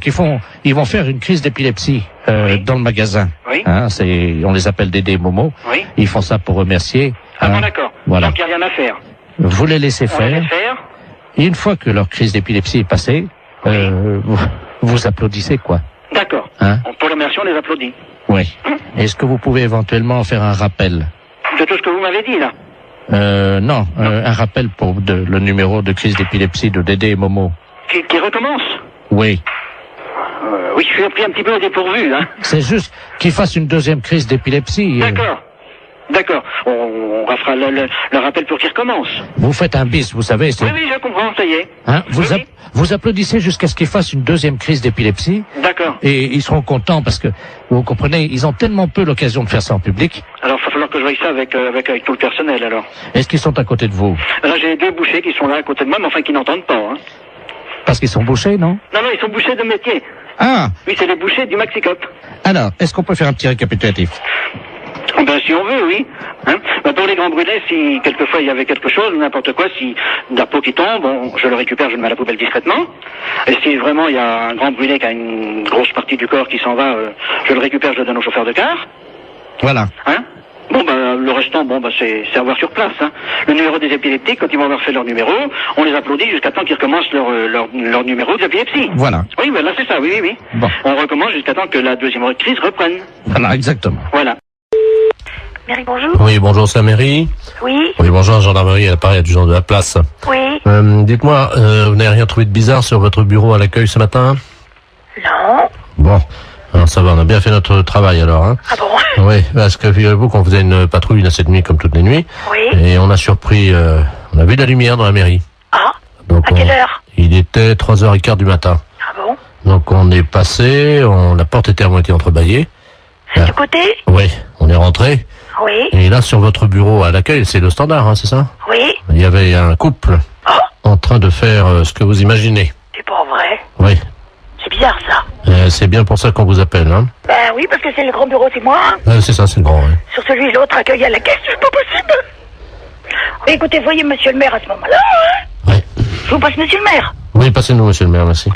ils vont faire une crise d'épilepsie dans le magasin. Oui. Hein, on les appelle Dédé et Momo. Oui. Ils font ça pour remercier. Ah bon, d'accord. Voilà. Donc il n'y a rien à faire. Vous les laissez On les faire. laisse faire. Et une fois que leur crise d'épilepsie est passée, vous applaudissez quoi. D'accord. Hein? Pour le remercier, on les applaudit. Oui. Est-ce que vous pouvez éventuellement faire un rappel? De tout ce que vous m'avez dit, là. Non, un rappel pour le numéro de crise d'épilepsie de Dédé et Momo. Qui recommence. Oui. Oui, je suis pris un petit peu au dépourvu, hein. C'est juste qu'ils fassent une deuxième crise d'épilepsie. D'accord. D'accord. On refera le rappel pour qu'il recommence. Vous faites un bis, vous savez. Oui, oui, je comprends, ça y est. Hein, Oui. vous applaudissez jusqu'à ce qu'ils fassent une deuxième crise d'épilepsie. D'accord. Et ils seront contents parce que, vous comprenez, ils ont tellement peu l'occasion de faire ça en public. Alors, il va falloir que je voie ça avec tout le personnel, alors. Est-ce qu'ils sont à côté de vous? Là, j'ai deux bouchers qui sont là à côté de moi, mais enfin qui n'entendent pas, hein. Parce qu'ils sont bouchés, non? Non, ils sont bouchers de métier. Ah! Oui, c'est les bouchers du Maxicop. Alors, est-ce qu'on peut faire un petit récapitulatif? Ben, si on veut, oui. Hein, ben, pour les grands brûlés, si quelquefois il y avait quelque chose, n'importe quoi, si de la peau qui tombe, je le récupère, je le mets à la poubelle discrètement. Et si vraiment il y a un grand brûlé qui a une grosse partie du corps qui s'en va, je le récupère, je le donne au chauffeur de car. Voilà. Hein? Bon, le restant, c'est à voir sur place, hein. Le numéro des épileptiques, quand ils vont avoir fait leur numéro, on les applaudit jusqu'à temps qu'ils recommencent leur numéro d'épilepsie. Voilà. Oui, ben là, c'est ça, oui. Bon. On recommence jusqu'à temps que la deuxième crise reprenne. Voilà, exactement. Voilà. Mairie, bonjour. Oui, bonjour, c'est la mairie. Oui. Oui, bonjour, gendarmerie, à l'appareil du genre de la place. Oui. Dites-moi, vous n'avez rien trouvé de bizarre sur votre bureau à l'accueil ce matin? Non. Bon. Alors ça va, on a bien fait notre travail alors, hein. Ah bon? Oui, parce que figurez-vous qu'on faisait une patrouille là, cette nuit comme toutes les nuits. Oui. Et on a surpris, on a vu de la lumière dans la mairie. Ah. Donc À quelle heure? Il était 3h15 du matin. Ah bon? Donc on est passé, la porte était à moitié entrebâillée. C'est du côté? Oui, on est rentré. Oui. Et là, sur votre bureau à l'accueil, c'est le standard, hein, c'est ça? Oui. Il y avait un couple en train de faire ce que vous imaginez. C'est pas vrai. Oui. C'est bizarre, ça. C'est bien pour ça qu'on vous appelle, hein. Ben oui, parce que c'est le grand bureau, c'est moi. C'est ça, c'est le grand, oui. Sur celui l'autre, accueil à la caisse, c'est pas possible. Écoutez, voyez monsieur le maire à ce moment-là. Hein. Oui. Je vous passe monsieur le maire. Oui, passez-nous, monsieur le maire, merci.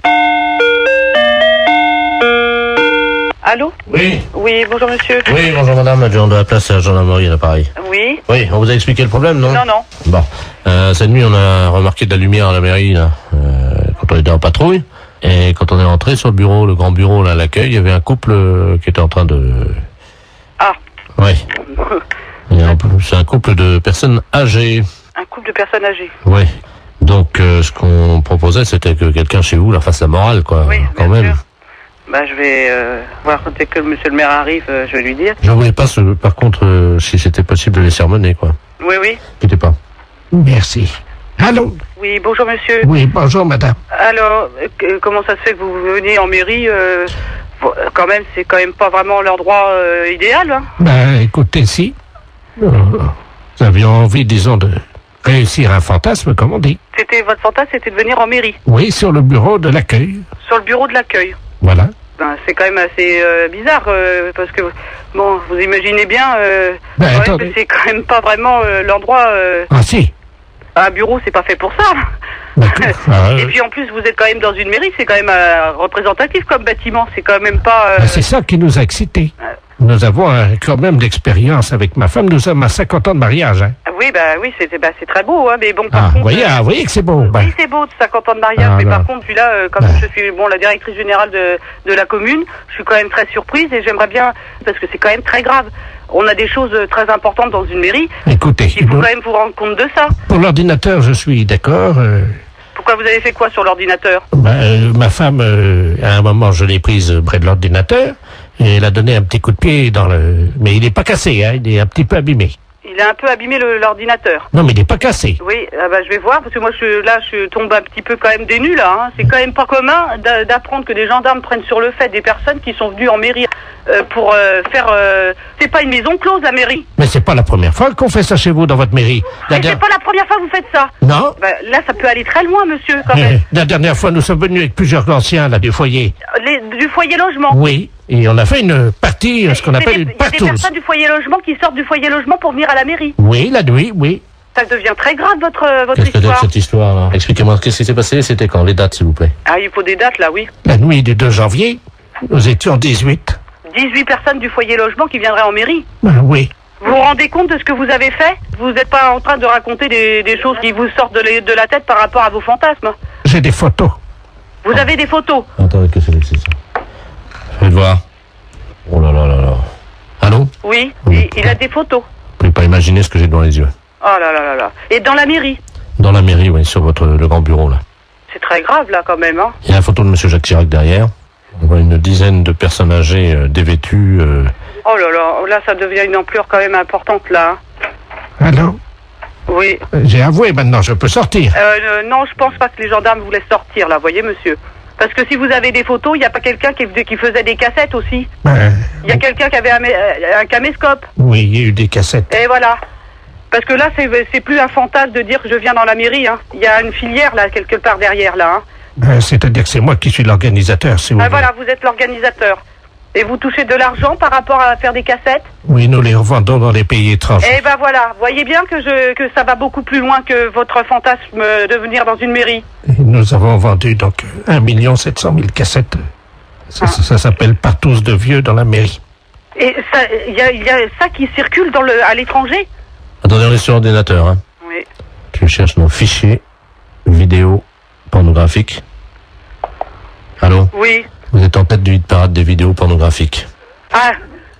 Allô? Oui. Oui, bonjour monsieur. Oui, bonjour madame, adjoint de la place à la gendarmerie à l'appareil. Oui. Oui, on vous a expliqué le problème, non? Non, non. Bon. Cette nuit, on a remarqué de la lumière à la mairie, là, quand on était en patrouille. Et quand on est rentré sur le bureau, le grand bureau, là, à l'accueil, il y avait un couple qui était en train de... Ah. Oui. C'est un couple de personnes âgées. Un couple de personnes âgées. Oui. Donc, ce qu'on proposait, c'était que quelqu'un chez vous la fasse la morale, quoi. Oui, quand bien même. sûr. Bah, je vais voir dès que monsieur le maire arrive, je vais lui dire. Je voulais pas, par contre, si c'était possible de les sermonner, quoi. Oui, oui. Quittez pas. Merci. Allô? Oui, bonjour monsieur. Oui, bonjour madame. Alors, comment ça se fait que vous veniez en mairie quand même, c'est quand même pas vraiment l'endroit idéal, hein? Ben, écoutez, si. Nous avions envie, disons, de réussir un fantasme, comme on dit. C'était votre fantasme, c'était de venir en mairie. Oui, sur le bureau de l'accueil. Sur le bureau de l'accueil. Voilà. Ben, c'est quand même assez bizarre, parce que, bon, vous imaginez bien, Ben, ouais, attendez. que c'est quand même pas vraiment l'endroit... Ah si. Un bureau, c'est pas fait pour ça. Et puis en plus, vous êtes quand même dans une mairie, c'est quand même représentatif comme bâtiment, c'est quand même pas... Ben, c'est ça qui nous a excités. Nous avons quand même d'expérience avec ma femme. Nous sommes à 50 ans de mariage. Hein. Oui, c'est très beau, hein, mais bon, par Ah, contre... vous voyez que c'est beau. Ben. Oui, c'est beau, de 50 ans de mariage, Ah, mais là. par contre, puis là, comme je suis la directrice générale de la commune, je suis quand même très surprise et j'aimerais bien, parce que c'est quand même très grave. On a des choses très importantes dans une mairie. Écoutez, Il faut quand même vous rendre compte de ça. pour l'ordinateur, je suis d'accord. Pourquoi vous avez fait quoi sur l'ordinateur? Ma femme, à un moment, je l'ai prise près de l'ordinateur et elle a donné un petit coup de pied dans le... Mais il n'est pas cassé, hein, il est un petit peu abîmé. Il a un peu abîmé l'ordinateur. Non, mais il n'est pas cassé. Oui, je vais voir, parce que moi, je tombe un petit peu quand même des nues, là. Hein. C'est quand même pas commun d'apprendre que des gendarmes prennent sur le fait des personnes qui sont venues en mairie pour faire... c'est pas une maison close, la mairie. Mais c'est pas la première fois qu'on fait ça chez vous dans votre mairie. Mais c'est pas la première fois que vous faites ça. Non. Là, ça peut aller très loin, monsieur, quand même. La dernière fois, nous sommes venus avec plusieurs anciens là, du foyer. Du foyer logement. Oui, et on a fait une partie, ce qu'on appelle une Il y a des partouze. personnes du foyer logement qui sortent du foyer logement pour venir à la mairie. Oui, la nuit, oui. Ça devient très grave, votre Qu'est-ce que c'est que histoire. cette histoire là? Expliquez-moi, qu'est-ce qui s'est passé? C'était quand? Les dates, s'il vous plaît. Ah, il faut des dates, là, oui. La nuit du 2 janvier, nous étions 18. 18 personnes du foyer logement qui viendraient en mairie. Ben oui. Vous vous rendez compte de ce que vous avez fait? Vous n'êtes pas en train de raconter des choses qui vous sortent de la tête par rapport à vos fantasmes. J'ai des photos. Vous avez des photos. Attendez, qu'est-ce que c'est ça? Faites voir. Oh là là là là. Allô? Oui, Oui. il a des photos. Vous pouvez pas imaginer ce que j'ai devant les yeux. Oh là là là là. Et dans la mairie? Dans la mairie, oui, sur le grand bureau là. C'est très grave, là, quand même, hein. Il y a la photo de Monsieur Jacques Chirac derrière. On voit une dizaine de personnes âgées dévêtues. Oh là là, là, ça devient une ampleur quand même importante, là. Allô? Oui. J'ai avoué, maintenant je peux sortir. Non, je pense pas que les gendarmes vous laissent sortir, là, voyez, monsieur. Parce que si vous avez des photos, il n'y a pas quelqu'un qui faisait des cassettes aussi. Il y a quelqu'un qui avait un caméscope. Oui, il y a eu des cassettes. Et voilà. Parce que là, c'est plus un fantasme de dire que je viens dans la mairie, hein. Il y a une filière, là, quelque part derrière, là, hein. C'est-à-dire que c'est moi qui suis l'organisateur, si vous voulez. Voilà, vous êtes l'organisateur. Et vous touchez de l'argent par rapport à faire des cassettes? Oui, nous les revendons dans les pays étrangers. Eh ben voilà, voyez bien que ça va beaucoup plus loin que votre fantasme de venir dans une mairie. Et nous avons vendu donc 1 700 000 cassettes. Ça s'appelle Partous de vieux dans la mairie. Et il y a ça qui circule à l'étranger? Attendez, on est sur ordinateur, hein. Oui. Tu cherches nos fichiers vidéo pornographiques. Allô? Oui. Vous êtes en tête du hit parade des vidéos pornographiques. Ah.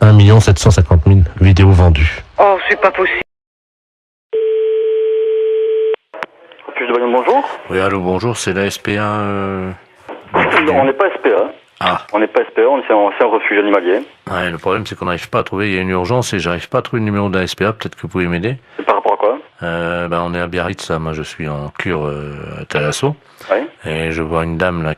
1 750 000 vidéos vendues. Oh, c'est pas possible. Bonjour. Oui, allô, bonjour, c'est la SPA. Non, on n'est pas SPA. Ah. On n'est pas SPA, c'est un refuge animalier. Ouais, le problème, c'est qu'on n'arrive pas à trouver. Il y a une urgence et j'arrive pas à trouver le numéro de la SPA. Peut-être que vous pouvez m'aider. C'est par rapport à quoi? On est à Biarritz, là. Moi, je suis en cure à Thalasso. Oui. Et je vois une dame, là,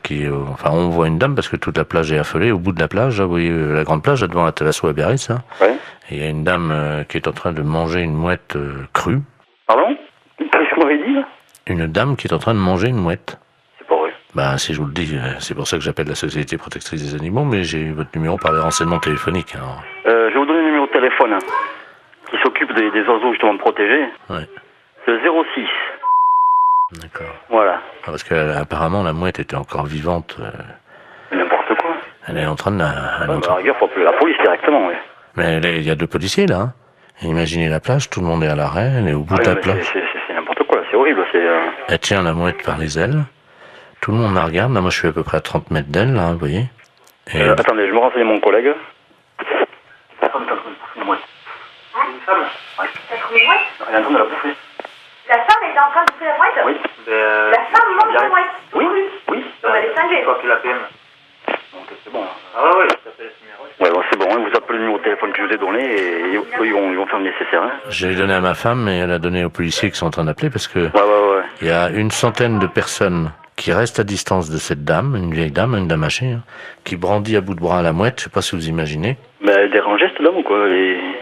on voit une dame parce que toute la plage est affolée. Au bout de la plage, là, vous voyez la grande plage, là, devant la Thalasso à Biarritz, là. Oui. Et il y a une dame qui est en train de manger une mouette crue. Pardon? Qu'est-ce que vous m'avez dit, là? Une dame qui est en train de manger une mouette. C'est pas vrai. Ben, si je vous le dis, c'est pour ça que j'appelle la Société Protectrice des Animaux, mais j'ai eu votre numéro par les renseignements téléphoniques. Alors. Je vais vous donner le numéro de téléphone, hein, qui s'occupe des oiseaux justement protégés. Ouais. C'est le 06. D'accord. Voilà. Ah, parce que apparemment la mouette était encore vivante. N'importe quoi. Elle est en train de la... À la rigueur, faut appeler la police directement, oui. Mais il y a 2 policiers là. Hein. Imaginez la plage, tout le monde est à l'arrêt, elle est au bout de la plage. C'est n'importe quoi, c'est horrible. Elle tient la mouette par les ailes. Tout le monde la regarde. Là, moi, je suis à peu près à 30 mètres d'elle, là, vous voyez. Et... attendez, je me renseigne mon collègue. Attendez, une mouette. Une femme? Oui. T'as trouvé une mouette? Elle est en train de la bouffer. La femme est en train de bouffer la mouette? Oui. La femme mange la mouette? Oui, oui. Donc elle est cinglée. Faut appeler la PM. Donc c'est bon. Ah oui, ça fait le numéro. Ouais, bon, c'est bon, hein, vous appelez le numéro de téléphone que je vous ai donné et ils vont faire le nécessaire. Hein. J'ai donné à ma femme et elle a donné aux policiers qui sont en train d'appeler parce que il y a une centaine de personnes qui restent à distance de cette dame, une vieille dame, une dame âgée, hein, qui brandit à bout de bras la mouette, je sais pas si vous imaginez. Mais elle dérange cette dame ou quoi?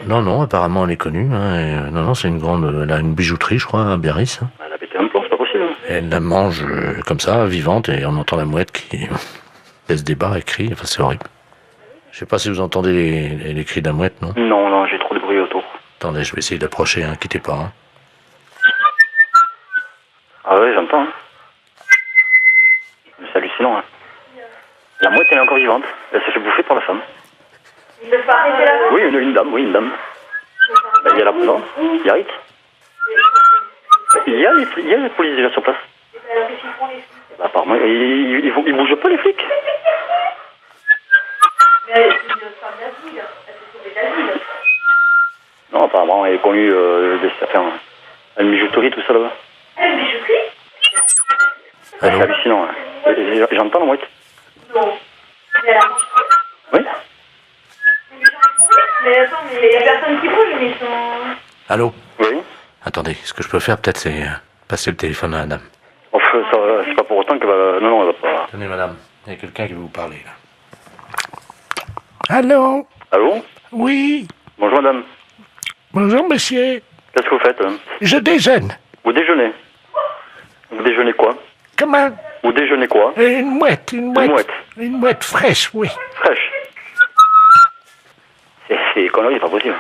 Non, apparemment elle est connue. Hein, non, c'est une grande, elle a une bijouterie, je crois, à Biarritz. Hein. Elle a pété un plomb, c'est pas possible. Et elle la mange comme ça, vivante, et on entend la mouette qui laisse des barres et crie, enfin c'est horrible. Je sais pas si vous entendez les cris de la mouette, non? Non, j'ai trop de bruit autour. Attendez, je vais essayer d'approcher, hein, quittez pas. Hein. Ah ouais, j'entends. Hein. C'est hallucinant. Hein. La mouette, elle est encore vivante. Elle se fait bouffer par la femme. Ils peuvent pas arrêter la Oui, une dame. Ben, il y a la non, il y a Rick. Il y a les polices déjà sur place. Bah, apparemment, ils bougent pas les flics. Mais elle est une femme d'asile. Elle s'est sauvée d'asile. Non, apparemment, elle est connue une bijouterie, tout ça là-bas. Elle bijouterie? C'est hallucinant. Hein. J'entends la mouette. Non. Mais elle a... Oui. Mais attends, mais il y a personne qui bouge, mais ils sont... Allô? Oui. Attendez, ce que je peux faire peut-être c'est passer le téléphone à la dame. Enfin, c'est pas pour autant qu'elle va... Non, elle va pas... Tenez madame, il y a quelqu'un qui veut vous parler là. Allô? Allô? Oui. Bonjour madame. Bonjour monsieur. Qu'est-ce que vous faites? Hein? Je déjeune. Vous déjeunez? Vous déjeunez quoi? Comment? Vous déjeunez quoi? Une mouette. Une mouette? Une mouette fraîche, oui. Fraîche? C'est connerie, c'est pas possible.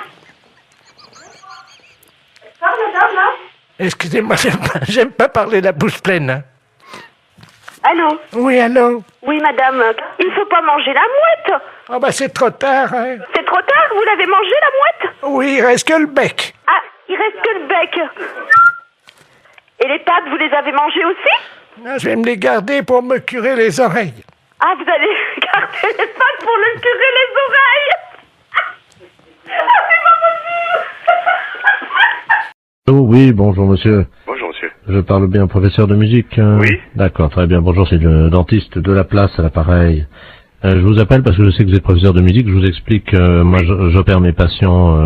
Parle madame, là? Excusez-moi, j'aime pas parler la bouche pleine. Hein. Allô? Oui, allô? Oui, madame. Il faut pas manger la mouette. Oh, bah, c'est trop tard, hein. C'est trop tard, vous l'avez mangé, la mouette? Oui, il reste que le bec. Ah, il reste que le bec. Et les pattes, vous les avez mangées aussi? Ah, je vais me les garder pour me curer les oreilles. Ah, vous allez garder les pattes pour le curer les oreilles? Ah, c'est pas possible. Oh oui, bonjour monsieur. Bonjour, monsieur. Je parle bien au professeur de musique. Oui. D'accord, très bien. Bonjour, c'est le dentiste de la place à l'appareil. Je vous appelle parce que je sais que vous êtes professeur de musique. Je vous explique, moi j'opère mes patients,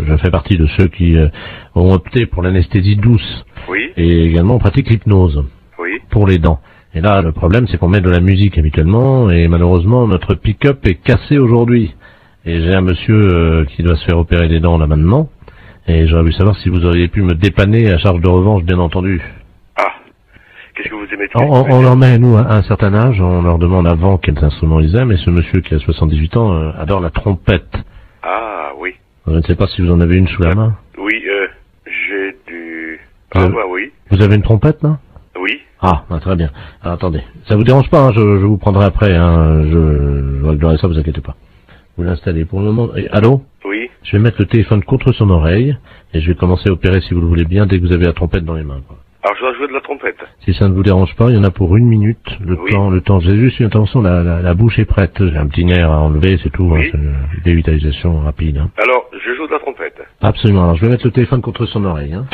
je fais partie de ceux qui ont opté pour l'anesthésie douce. Oui. Et également on pratique l'hypnose. Oui. Pour les dents. Et là, le problème, c'est qu'on met de la musique habituellement, et malheureusement, notre pick-up est cassé aujourd'hui. Et j'ai un monsieur qui doit se faire opérer les dents là maintenant, et j'aurais voulu savoir si vous auriez pu me dépanner à charge de revanche, bien entendu. Ah. Qu'est-ce que vous aimez On leur met, nous, à un certain âge, on leur demande avant quels instruments ils aiment, et ce monsieur qui a 78 ans adore la trompette. Ah, oui. Je ne sais pas si vous en avez une sous la main. Oui, j'ai du... Ah, bah oui. Vous avez une trompette, là? Oui. Ah, bah, très bien. Alors, attendez. Ça vous dérange pas, hein, je vous prendrai après, hein, je réglerai ça, vous inquiétez pas. Vous l'installez pour le moment. Allô? Oui. Je vais mettre le téléphone contre son oreille, et je vais commencer à opérer, si vous le voulez bien, dès que vous avez la trompette dans les mains, quoi. Alors, je dois jouer de la trompette. Si ça ne vous dérange pas, il y en a pour 1 minute. Le temps. J'ai juste une attention, la bouche est prête. J'ai un petit nerf à enlever, c'est tout. Oui. Hein, c'est une dévitalisation rapide. Hein. Alors, je joue de la trompette. Absolument. Alors, je vais mettre le téléphone contre son oreille. Hein.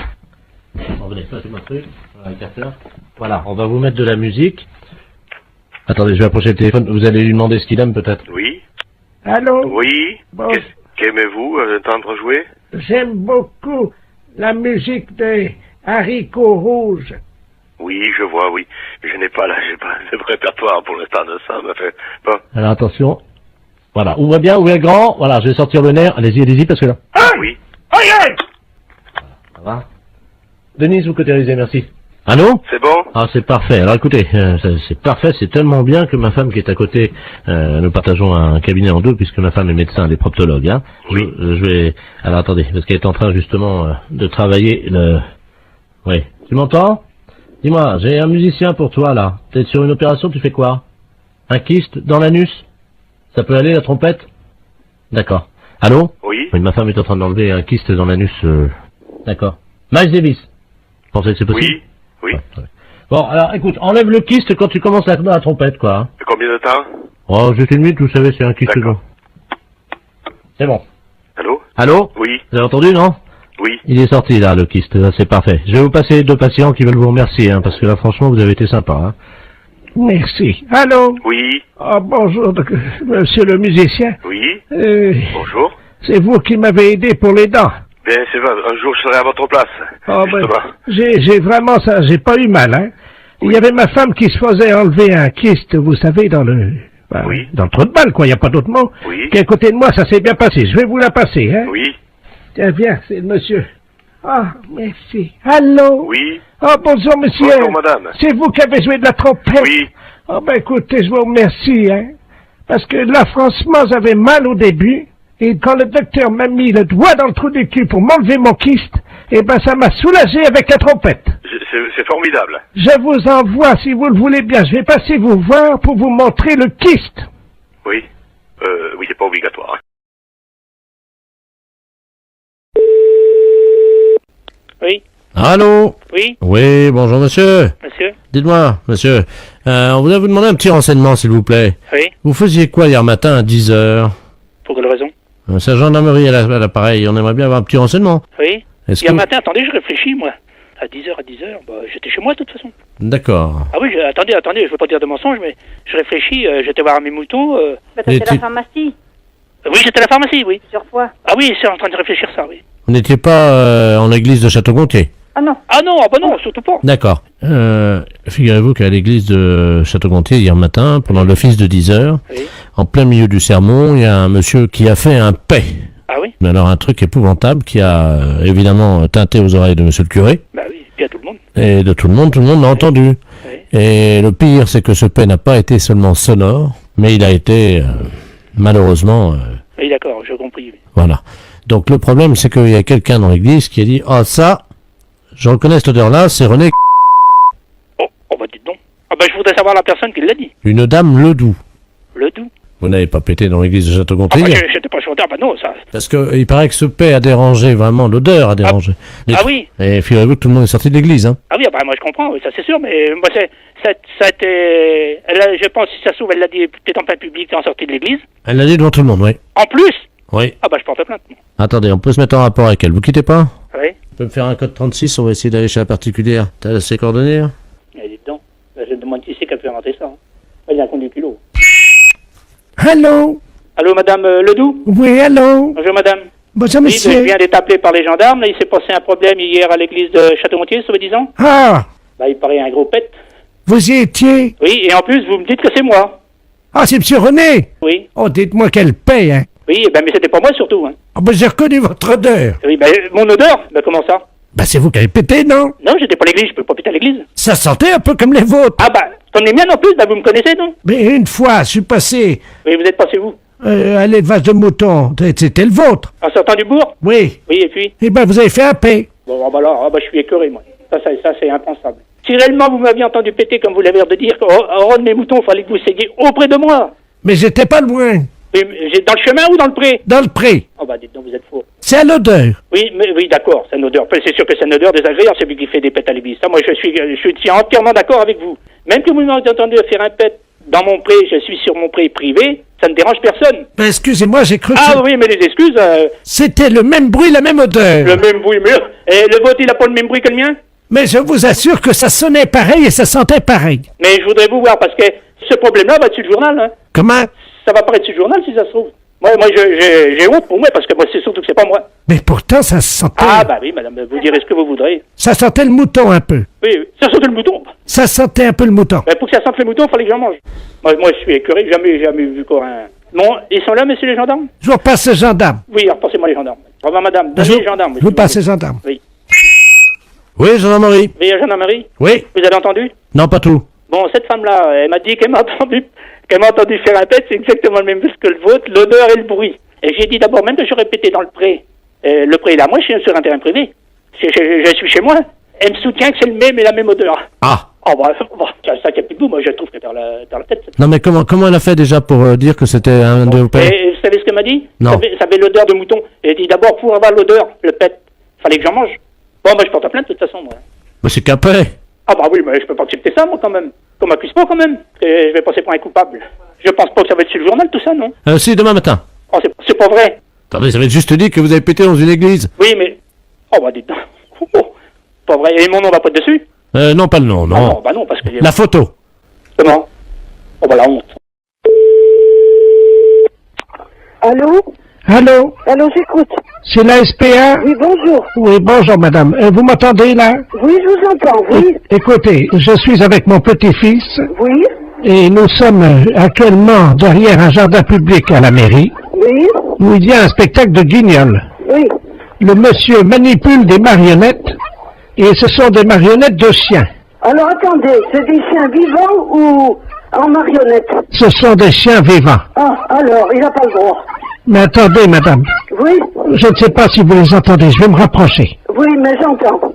Bon, venez, passez-moi le truc. Voilà, le capteur. Voilà, on va vous mettre de la musique. Attendez, je vais approcher le téléphone. Vous allez lui demander ce qu'il aime, peut-être. Oui. Allô? Oui. Bon. Qu'aimez-vous entendre jouer? J'aime beaucoup la musique des haricots rouges. Oui, je vois, oui. Mais j'ai pas de répertoire pour l'instant de ça, mais fait... Bon. Alors, attention. Voilà, ouvrez bien, ouvrez grand. Voilà, je vais sortir le nerf. Allez-y, parce que là... Oui. Aïe, aïe! Ça va? Denise, vous cautérisez, merci. Allô? C'est bon? Ah, c'est parfait. Alors écoutez, c'est parfait, c'est tellement bien que ma femme qui est à côté, nous partageons un cabinet en deux puisque ma femme est médecin, elle est proctologue. Hein. Oui. Je vais... Alors attendez, parce qu'elle est en train justement de travailler le... Oui. Tu m'entends? Dis-moi, j'ai un musicien pour toi là. T'es sur une opération, tu fais quoi? Un kyste dans l'anus? Ça peut aller, la trompette? D'accord. Allô? Oui. Oui, ma femme est en train d'enlever un kyste dans l'anus. D'accord. Miles Davis. Vous pensez que c'est possible? Oui. Oui. Ouais. Bon, alors écoute, enlève le kyste quand tu commences la trompette, quoi. Hein. Combien de temps? Oh, juste 1 minute, vous savez, c'est un kyste. D'accord. C'est bon. Allô? Allô? Oui. Vous avez entendu, non? Oui. Il est sorti, là, le kyste. Là, c'est parfait. Je vais vous passer 2 patients qui veulent vous remercier, hein, parce que là, franchement, vous avez été sympa, hein. Merci. Allô? Oui. Oh, bonjour, monsieur le musicien. Oui. Bonjour. C'est vous qui m'avez aidé pour les dents. Bien, c'est vrai, un jour je serai à votre place. Oh, ben, justement. j'ai vraiment ça, j'ai pas eu mal, hein. Il y avait ma femme qui se faisait enlever un kyste, vous savez, dans le trou de balle, quoi, il n'y a pas d'autre mot. Oui. Qui est à côté de moi, ça s'est bien passé. Je vais vous la passer, hein. Oui. Tiens, viens, c'est le monsieur. Ah, merci. Allô? Oui. Oh, bonjour, monsieur. Bonjour, madame. C'est vous qui avez joué de la trompette? Oui. Oh, ben, écoutez, je vous remercie, hein. Parce que là, franchement, j'avais mal au début. Et quand le docteur m'a mis le doigt dans le trou du cul pour m'enlever mon kyste, eh ben, ça m'a soulagé avec la trompette. C'est formidable. Je vous envoie, si vous le voulez bien. Je vais passer vous voir pour vous montrer le kyste. Oui. Oui, c'est pas obligatoire. Hein. Oui. Allô? Oui. Oui, bonjour, monsieur. Monsieur? Dites-moi, monsieur, on voulait vous demander un petit renseignement, s'il vous plaît. Oui. Vous faisiez quoi hier matin à 10h? Pour quelle raison? C'est la gendarmerie à l'appareil, on aimerait bien avoir un petit renseignement. Oui. Est-ce Hier que... matin, attendez, je réfléchis, moi. À 10h, bah, j'étais chez moi, de toute façon. D'accord. Ah oui, attendez, je veux pas dire de mensonge, mais je réfléchis, j'étais voir mes moutons. C'était la pharmacie. Oui, j'étais à la pharmacie, oui. Plusieurs fois. Ah oui, c'est en train de réfléchir ça, oui. Vous n'étiez pas en église de Château-Gontier? Ah non. Ah non, surtout pas. D'accord. Figurez-vous qu'à l'église de Château-Gontier, hier matin, pendant l'office de 10h, en plein milieu du sermon, il y a un monsieur qui a fait un paix. Ah oui? Mais alors un truc épouvantable qui a évidemment tinté aux oreilles de monsieur le curé. Bah oui, puis à tout le monde. Et de tout le monde l'a entendu. Oui. Et le pire, c'est que ce paix n'a pas été seulement sonore, mais il a été, malheureusement... Oui, d'accord, j'ai compris. Oui. Voilà. Donc le problème, c'est qu'il y a quelqu'un dans l'église qui a dit « Ah ça, Je reconnais cette odeur-là, c'est René. Oh bah dites donc. Ah bah je voudrais savoir la personne qui l'a dit. Une dame Ledoux. Ledoux. Vous n'avez pas pété dans l'église de Ah Château-Gontier bah j'étais pas chanteur, bah non, ça... Parce que il paraît que ce paix a dérangé, vraiment, l'odeur a dérangé. Ah oui. Et figurez-vous que tout le monde est sorti de l'église, hein. Ah oui, bah moi je comprends, oui, ça c'est sûr, mais moi ça a été... je pense, si ça se trouve, elle l'a dit peut-être en plein public, en sortie de l'église. Elle l'a dit devant tout le monde, oui. En plus. Oui. Ah bah je porte plainte. Attendez, on peut se mettre en rapport avec elle. Vous quittez pas? Oui. On peut me faire un code 36, on va essayer d'aller chez la particulière. T'as ses coordonnées, hein? Mais dites donc, là, je me demande qui c'est qui a pu inventer ça. Hein. Il y a un compte du culot. Allô? Allô, madame Ledoux? Oui, allô? Bonjour, madame. Bonjour, Oui, monsieur. je viens d'être appelé par les gendarmes. Là, il s'est passé un problème hier à l'église de Château-Gontier, soi-disant. Ah! Bah, il paraît un gros pet. Vous y étiez? Oui, et en plus, vous me dites que c'est moi. Ah, c'est monsieur René? Oui. Oh, dites-moi quelle paix, hein? Oui, ben, mais c'était pas moi surtout. Hein. Oh, ben, j'ai reconnu votre odeur. Oui, ben, mon odeur? Ben, comment ça? Ben, c'est vous qui avez pété, non? Non, j'étais pas à l'église, je peux pas péter à l'église. Ça sentait un peu comme les vôtres. Ah, bah, comme les miennes en plus, ben, vous me connaissez, non? Mais une fois, je suis passé Oui, vous êtes passé où? à l'élevage de moutons. C'était le vôtre. En sortant du bourg? Oui. Oui, et puis? Eh ben, vous avez fait un paix. Bon, bah là, je suis écœuré, moi. Ça c'est impensable. Si réellement vous m'aviez entendu péter, comme vous l'avez l'air de dire, au rang de mes moutons, il fallait que vous cédiez auprès de moi. Mais j'étais pas loin. Oui, mais dans le chemin ou dans le pré? Dans le pré. Oh, bah, dites donc, vous êtes faux. C'est à l'odeur. Oui, mais, oui, d'accord, c'est une odeur. C'est sûr que c'est une odeur désagréable, celui qui fait des pets à l'église. Ça, moi, je suis entièrement d'accord avec vous. Même que vous m'avez entendu faire un pet dans mon pré, je suis sur mon pré privé, ça ne dérange personne. Ben, excusez-moi, j'ai cru que... Ah oui, mais les excuses... C'était le même bruit, la même odeur. Le même bruit, mais... Et le vôtre, il a pas le même bruit que le mien? Mais je vous assure que ça sonnait pareil et ça sentait pareil. Mais je voudrais vous voir, parce que ce problème-là va être sur le journal, hein. Comment? Ça va paraître sur le journal, si ça se trouve. Moi, j'ai honte pour moi, parce que moi, c'est surtout que c'est pas moi. Mais pourtant, ça sentait... Ah, bah oui, madame, vous direz ce que vous voudrez. Ça sentait le mouton un peu. Oui, ça sentait le mouton. Ça sentait un peu le mouton. Mais pour que ça sente le mouton, il fallait que j'en mange. Moi, je suis écœuré, jamais vu encore un... Bon, ils sont là, messieurs les gendarmes? Je vous repasse les gendarmes. Oui, alors passez-moi les gendarmes. Au revoir, madame. Donnez les gendarmes. Je vous passe les gendarmes. Oui. Oui, gendarmerie. Oui, gendarmerie? Oui. Vous avez entendu? Non, pas tout. Bon, cette femme-là, elle m'a dit qu'elle m'a entendu faire un pet, c'est exactement le même que le vôtre, l'odeur et le bruit. Et j'ai dit d'abord même que j'aurais pété dans le pré. Le pré est là, moi je suis sur un terrain privé. Je suis chez moi. Elle me soutient que c'est le même et la même odeur. Ah. Oh bah, ça qui a plus de goût, moi je trouve que dans la tête. Non, mais comment elle a fait déjà pour dire que c'était un de vos pets? Et vous savez ce qu'elle m'a dit? Non. Ça avait l'odeur de mouton. Et elle dit d'abord pour avoir l'odeur, le pet, fallait que j'en mange. Bon, bah je porte plainte de toute façon, moi. Mais c'est qu'un pet. Ah bah oui, mais je peux pas accepter ça, moi, quand même. Qu'on m'accuse pas, quand même. Et je vais passer pour un coupable. Je pense pas que ça va être sur le journal, tout ça, non? Si, demain matin. Oh, c'est pas vrai. Attendez, ça va être juste dit que vous avez pété dans une église. Oui, mais... Oh, bah dites donc. Oh, pas vrai. Et mon nom va pas dessus? Non, pas le nom, non. Ah non, bah non, parce que... La photo. Comment? Oh, bah la honte. Allô? Allô? Allô, j'écoute. C'est la SPA? Oui, bonjour. Oui, bonjour, madame. Vous m'entendez, là? Oui, je vous entends, oui. Écoutez, je suis avec mon petit-fils. Oui. Et nous sommes actuellement derrière un jardin public à la mairie. Oui. Où il y a un spectacle de guignol. Oui. Le monsieur manipule des marionnettes. Et ce sont des marionnettes de chiens. Alors, attendez, c'est des chiens vivants ou en marionnettes? Ce sont des chiens vivants. Ah, alors, il n'a pas le droit. Mais attendez, madame. Oui. Je ne sais pas si vous les entendez. Je vais me rapprocher. Oui, mais j'entends.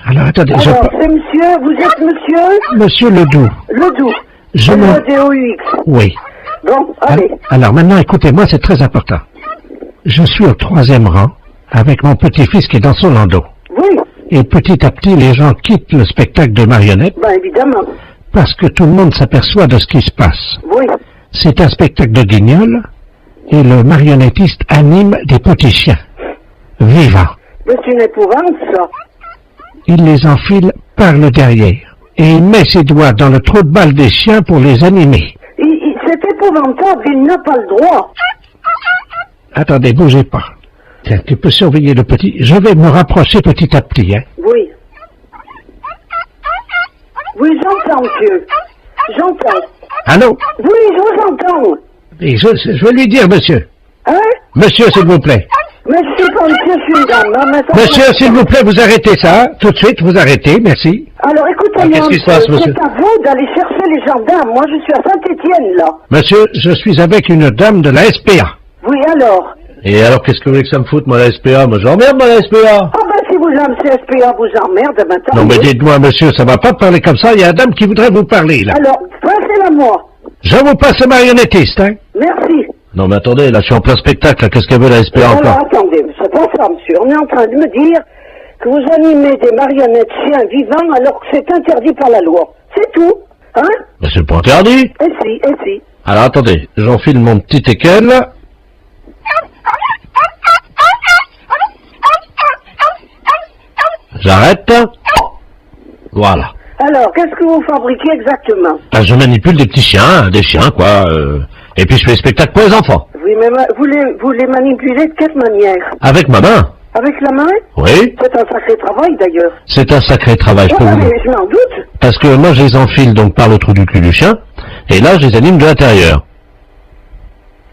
Alors, attendez. Alors, c'est monsieur, vous êtes monsieur? Monsieur Ledoux. Ledoux. Je me... L-E-D-O-U-X. Oui. Bon, allez. Alors maintenant, écoutez-moi, c'est très important. Je suis au 3e rang avec mon petit-fils qui est dans son landau. Oui. Et petit à petit, les gens quittent le spectacle de marionnettes. Ben, évidemment. Parce que tout le monde s'aperçoit de ce qui se passe. Oui. C'est un spectacle de guignol et le marionnettiste anime des petits chiens. Vivants. Mais c'est une épouvante, ça. Il les enfile par le derrière. Et il met ses doigts dans le trou de balle des chiens pour les animer. C'est épouvantable, il n'a pas le droit. Attendez, bougez pas. Tiens, tu peux surveiller le petit. Je vais me rapprocher petit à petit, hein. Oui. Oui, j'entends, monsieur. J'entends. Allô? Oui, je vous entends. Et je vais lui dire, monsieur. Hein? Monsieur, s'il vous plaît. Mais je suis pas monsieur, je suis une dame. Hein, mais monsieur, s'il vous plaît, vous arrêtez ça. Tout de suite, vous arrêtez, merci. Alors, écoutez-moi, qu'est-ce qui se passe, monsieur? c'est à vous d'aller chercher les gendarmes. Moi, je suis à Saint-Étienne, là. Monsieur, je suis avec une dame de la SPA. Oui, alors? Et alors, qu'est-ce que vous voulez que ça me foute, moi, la SPA? Moi, j'emmerde, moi, la SPA. Ah ben, si vous âme CSPA vous emmerde, ben tant Non, mais mieux. dites-moi, monsieur, ça va pas parler comme ça. Il y a une dame qui voudrait vous parler, là. Alors, passez-la moi. Je vous passe le marionnettiste, hein. Merci. Non, mais attendez, là, je suis en plein spectacle, là. Qu'est-ce qu'elle veut, la SPA, Alors, encore? attendez, c'est pas ça, monsieur. On est en train de me dire que vous animez des marionnettes chiens vivants alors que c'est interdit par la loi. C'est tout, hein? Mais c'est pas interdit. Et si. Alors, attendez, j'enfile mon petit teckel, là. J'arrête. Voilà. Alors, qu'est-ce que vous fabriquez exactement? Ben, je manipule des petits chiens, des chiens, quoi. Et puis je fais des spectacles pour les enfants. Oui, mais vous les manipulez de quelle manière? Avec ma main. Avec la main? Oui. C'est un sacré travail, d'ailleurs. C'est un sacré travail, je peux vous dire. Je m'en doute. Parce que moi, je les enfile donc par le trou du cul du chien, et là, je les anime de l'intérieur.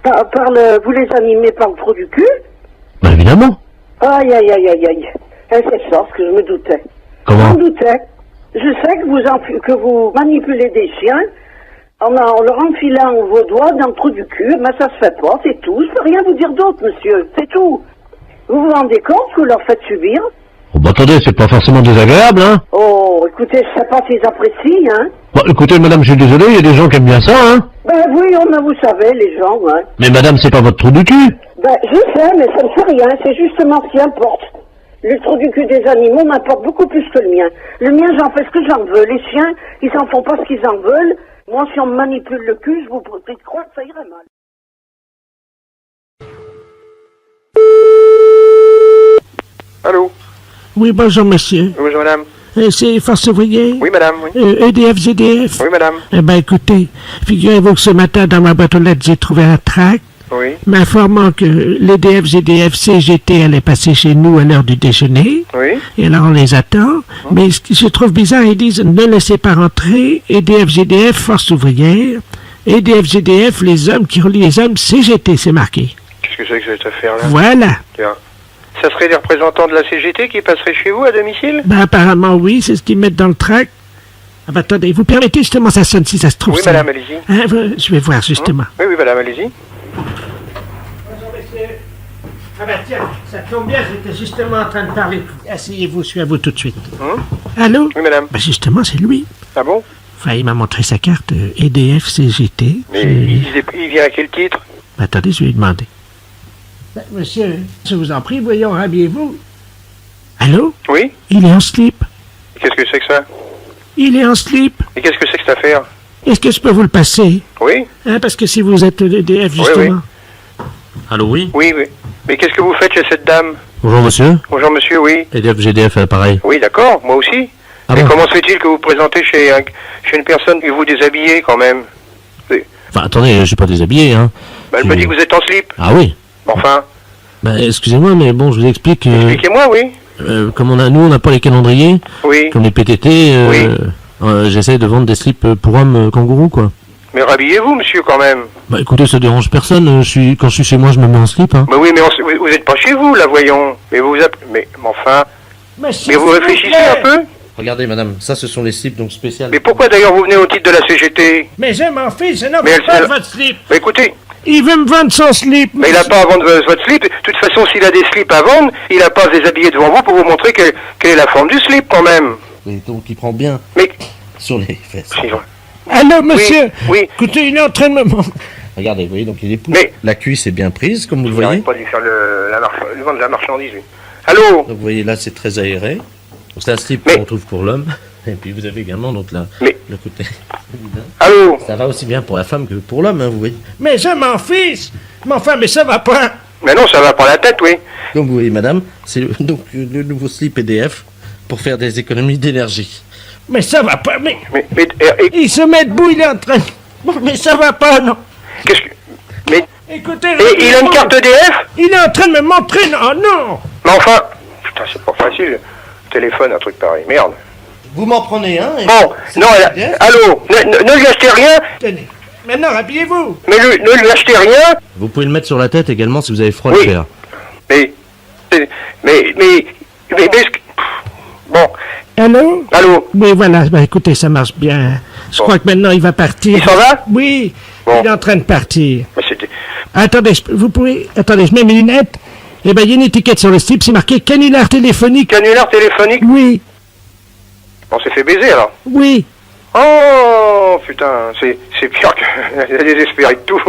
Vous les animez par le trou du cul? Ben, évidemment. Aïe. C'est ça, ce que je me doutais. Comment? Je me doutais. Je sais que vous manipulez des chiens en leur enfilant vos doigts dans le trou du cul, mais ça se fait pas, c'est tout. Je peux rien vous dire d'autre, monsieur, c'est tout. Vous vous rendez compte que vous leur faites subir? Oh, ben, attendez, c'est pas forcément désagréable, hein. Oh, écoutez, je sais pas s'ils apprécient, hein. Bon, écoutez, madame, je suis désolé, il y a des gens qui aiment bien ça, hein. Ben oui, vous savez, les gens, hein. Mais madame, c'est pas votre trou du cul. Ben, je sais, mais ça ne fait rien, c'est justement ce qui importe. Le trou du cul des animaux m'importe beaucoup plus que le mien. Le mien, j'en fais ce que j'en veux. Les chiens, ils s'en font pas ce qu'ils en veulent. Moi, si on me manipule le cul, je vous prie de croire que ça irait mal. Allô? Oui, bonjour, monsieur. Bonjour, madame. C'est Force ouvrière? Oui, madame, oui. EDF, ZDF? Oui, madame. Eh ben, écoutez, figurez-vous que ce matin, dans ma boîte aux lettres, j'ai trouvé un tract Oui. m'informant que l'EDF, ZDF, CGT allait passer chez nous à l'heure du déjeuner. Oui. Et alors, on les attend. Mais ce que je trouve bizarre, ils disent ne laissez pas rentrer EDF, ZDF, Force ouvrière. EDF, ZDF, les hommes qui relient les hommes, CGT, c'est marqué. Qu'est-ce que c'est que cette affaire-là? Voilà. Tiens. Ça serait les représentants de la CGT qui passeraient chez vous à domicile? Ben, apparemment, oui, c'est ce qu'ils mettent dans le tract. Ah ben, attendez, vous permettez justement, ça sonne si ça se trouve. Oui, ça. madame, allez-y. Hein, je vais voir justement. Oui, madame, allez-y. Bonjour, messieurs. Ah ben tiens, ça tombe bien, j'étais justement en train de parler. Asseyez-vous, je suis à vous tout de suite. Allô? Oui, madame. Ben justement, c'est lui. Ah bon? Enfin, il m'a montré sa carte EDF CGT. Mais il vient à quel titre? Ben, attendez, je vais lui demander. Ben, monsieur, je vous en prie, voyons, habillez-vous. Allô? Oui? Il est en slip. Qu'est-ce que c'est que ça? Il est en slip. Et qu'est-ce que c'est que cette affaire? Est-ce que je peux vous le passer? Oui? Hein, parce que si vous êtes l'EDF, justement. Oui. Allô, oui? Oui. Mais qu'est-ce que vous faites chez cette dame? Bonjour, monsieur. Bonjour, monsieur, oui. EDF, GDF, pareil. Oui, d'accord, moi aussi. Ah mais bon? comment se fait-il que vous présentez chez une personne et vous déshabillez quand même? Enfin, attendez, je suis pas déshabillé, hein. Ben, elle me dit que vous êtes en slip. Ah oui? Enfin, Ben, excusez-moi, mais bon, je vous explique. expliquez-moi, oui. Comme nous, on n'a pas les calendriers. Oui. Comme les PTT, j'essaie de vendre des slips pour hommes kangourous, quoi. Mais rhabillez-vous, monsieur, quand même. Bah écoutez, ça dérange personne. Quand je suis chez moi, je me mets en slip, hein. Mais oui, mais vous êtes pas chez vous, là, voyons. Mais mais enfin. Mais vous réfléchissez un peu? Regardez, madame, ça, ce sont les slips donc spéciales. Mais pourquoi d'ailleurs vous venez au titre de la CGT? Mais je m'en fiche, je n'en Mais veux pas de votre slip. Mais écoutez. Il veut me vendre son slip. Mais il n'a pas à vendre votre slip. De toute façon, s'il a des slips à vendre, il n'a pas à se déshabiller devant vous pour vous montrer quelle est la forme du slip, quand même. Et donc, il prend bien sur les fesses. Allô, monsieur? Oui. Écoutez, il est en train de me montrer. Regardez, vous voyez, donc il épouse. La cuisse est bien prise, comme vous le voyez. Il pas de lui faire le vendre de la marchandise, lui. Allô? Donc, vous voyez, là, c'est très aéré. Donc, c'est un slip qu'on trouve pour l'homme. Et puis, vous avez également, donc, là, le côté. Allô? Ça va aussi bien pour la femme que pour l'homme, hein, vous voyez. Mais je m'en fiche. Mais enfin, mais ça va pas. Mais non, ça va pas la tête, oui. Comme vous voyez, madame, c'est donc le nouveau slip EDF pour faire des économies d'énergie. Mais ça va pas, mais il se met debout, il est en train... Bon, mais ça va pas, non. Qu'est-ce que... Mais... Écoutez... Et il a une carte EDF? Il est en train de me montrer, non, non. Mais enfin... Putain, c'est pas facile. Téléphone, un truc pareil. Merde. Vous m'en prenez un et... Bon, non, allô, ne lui achetez rien. Tenez, maintenant, habillez-vous. Mais ne lui achetez rien. Vous pouvez le mettre sur la tête également si vous avez froid Oui. l'hiver. Mais... Bon. Allô? Allô? Oui, voilà, ben, écoutez, ça marche bien. Je crois que maintenant, il va partir. Il s'en va? Oui, il est en train de partir. Mais c'était... Attendez, vous pouvez... Attendez, je mets mes lunettes. Eh ben, il y a une étiquette sur le slip, c'est marqué canular téléphonique. Canular téléphonique? Oui. On s'est fait baiser, alors. Oui. Oh, putain, c'est pire que... Elle est désespérée de tout.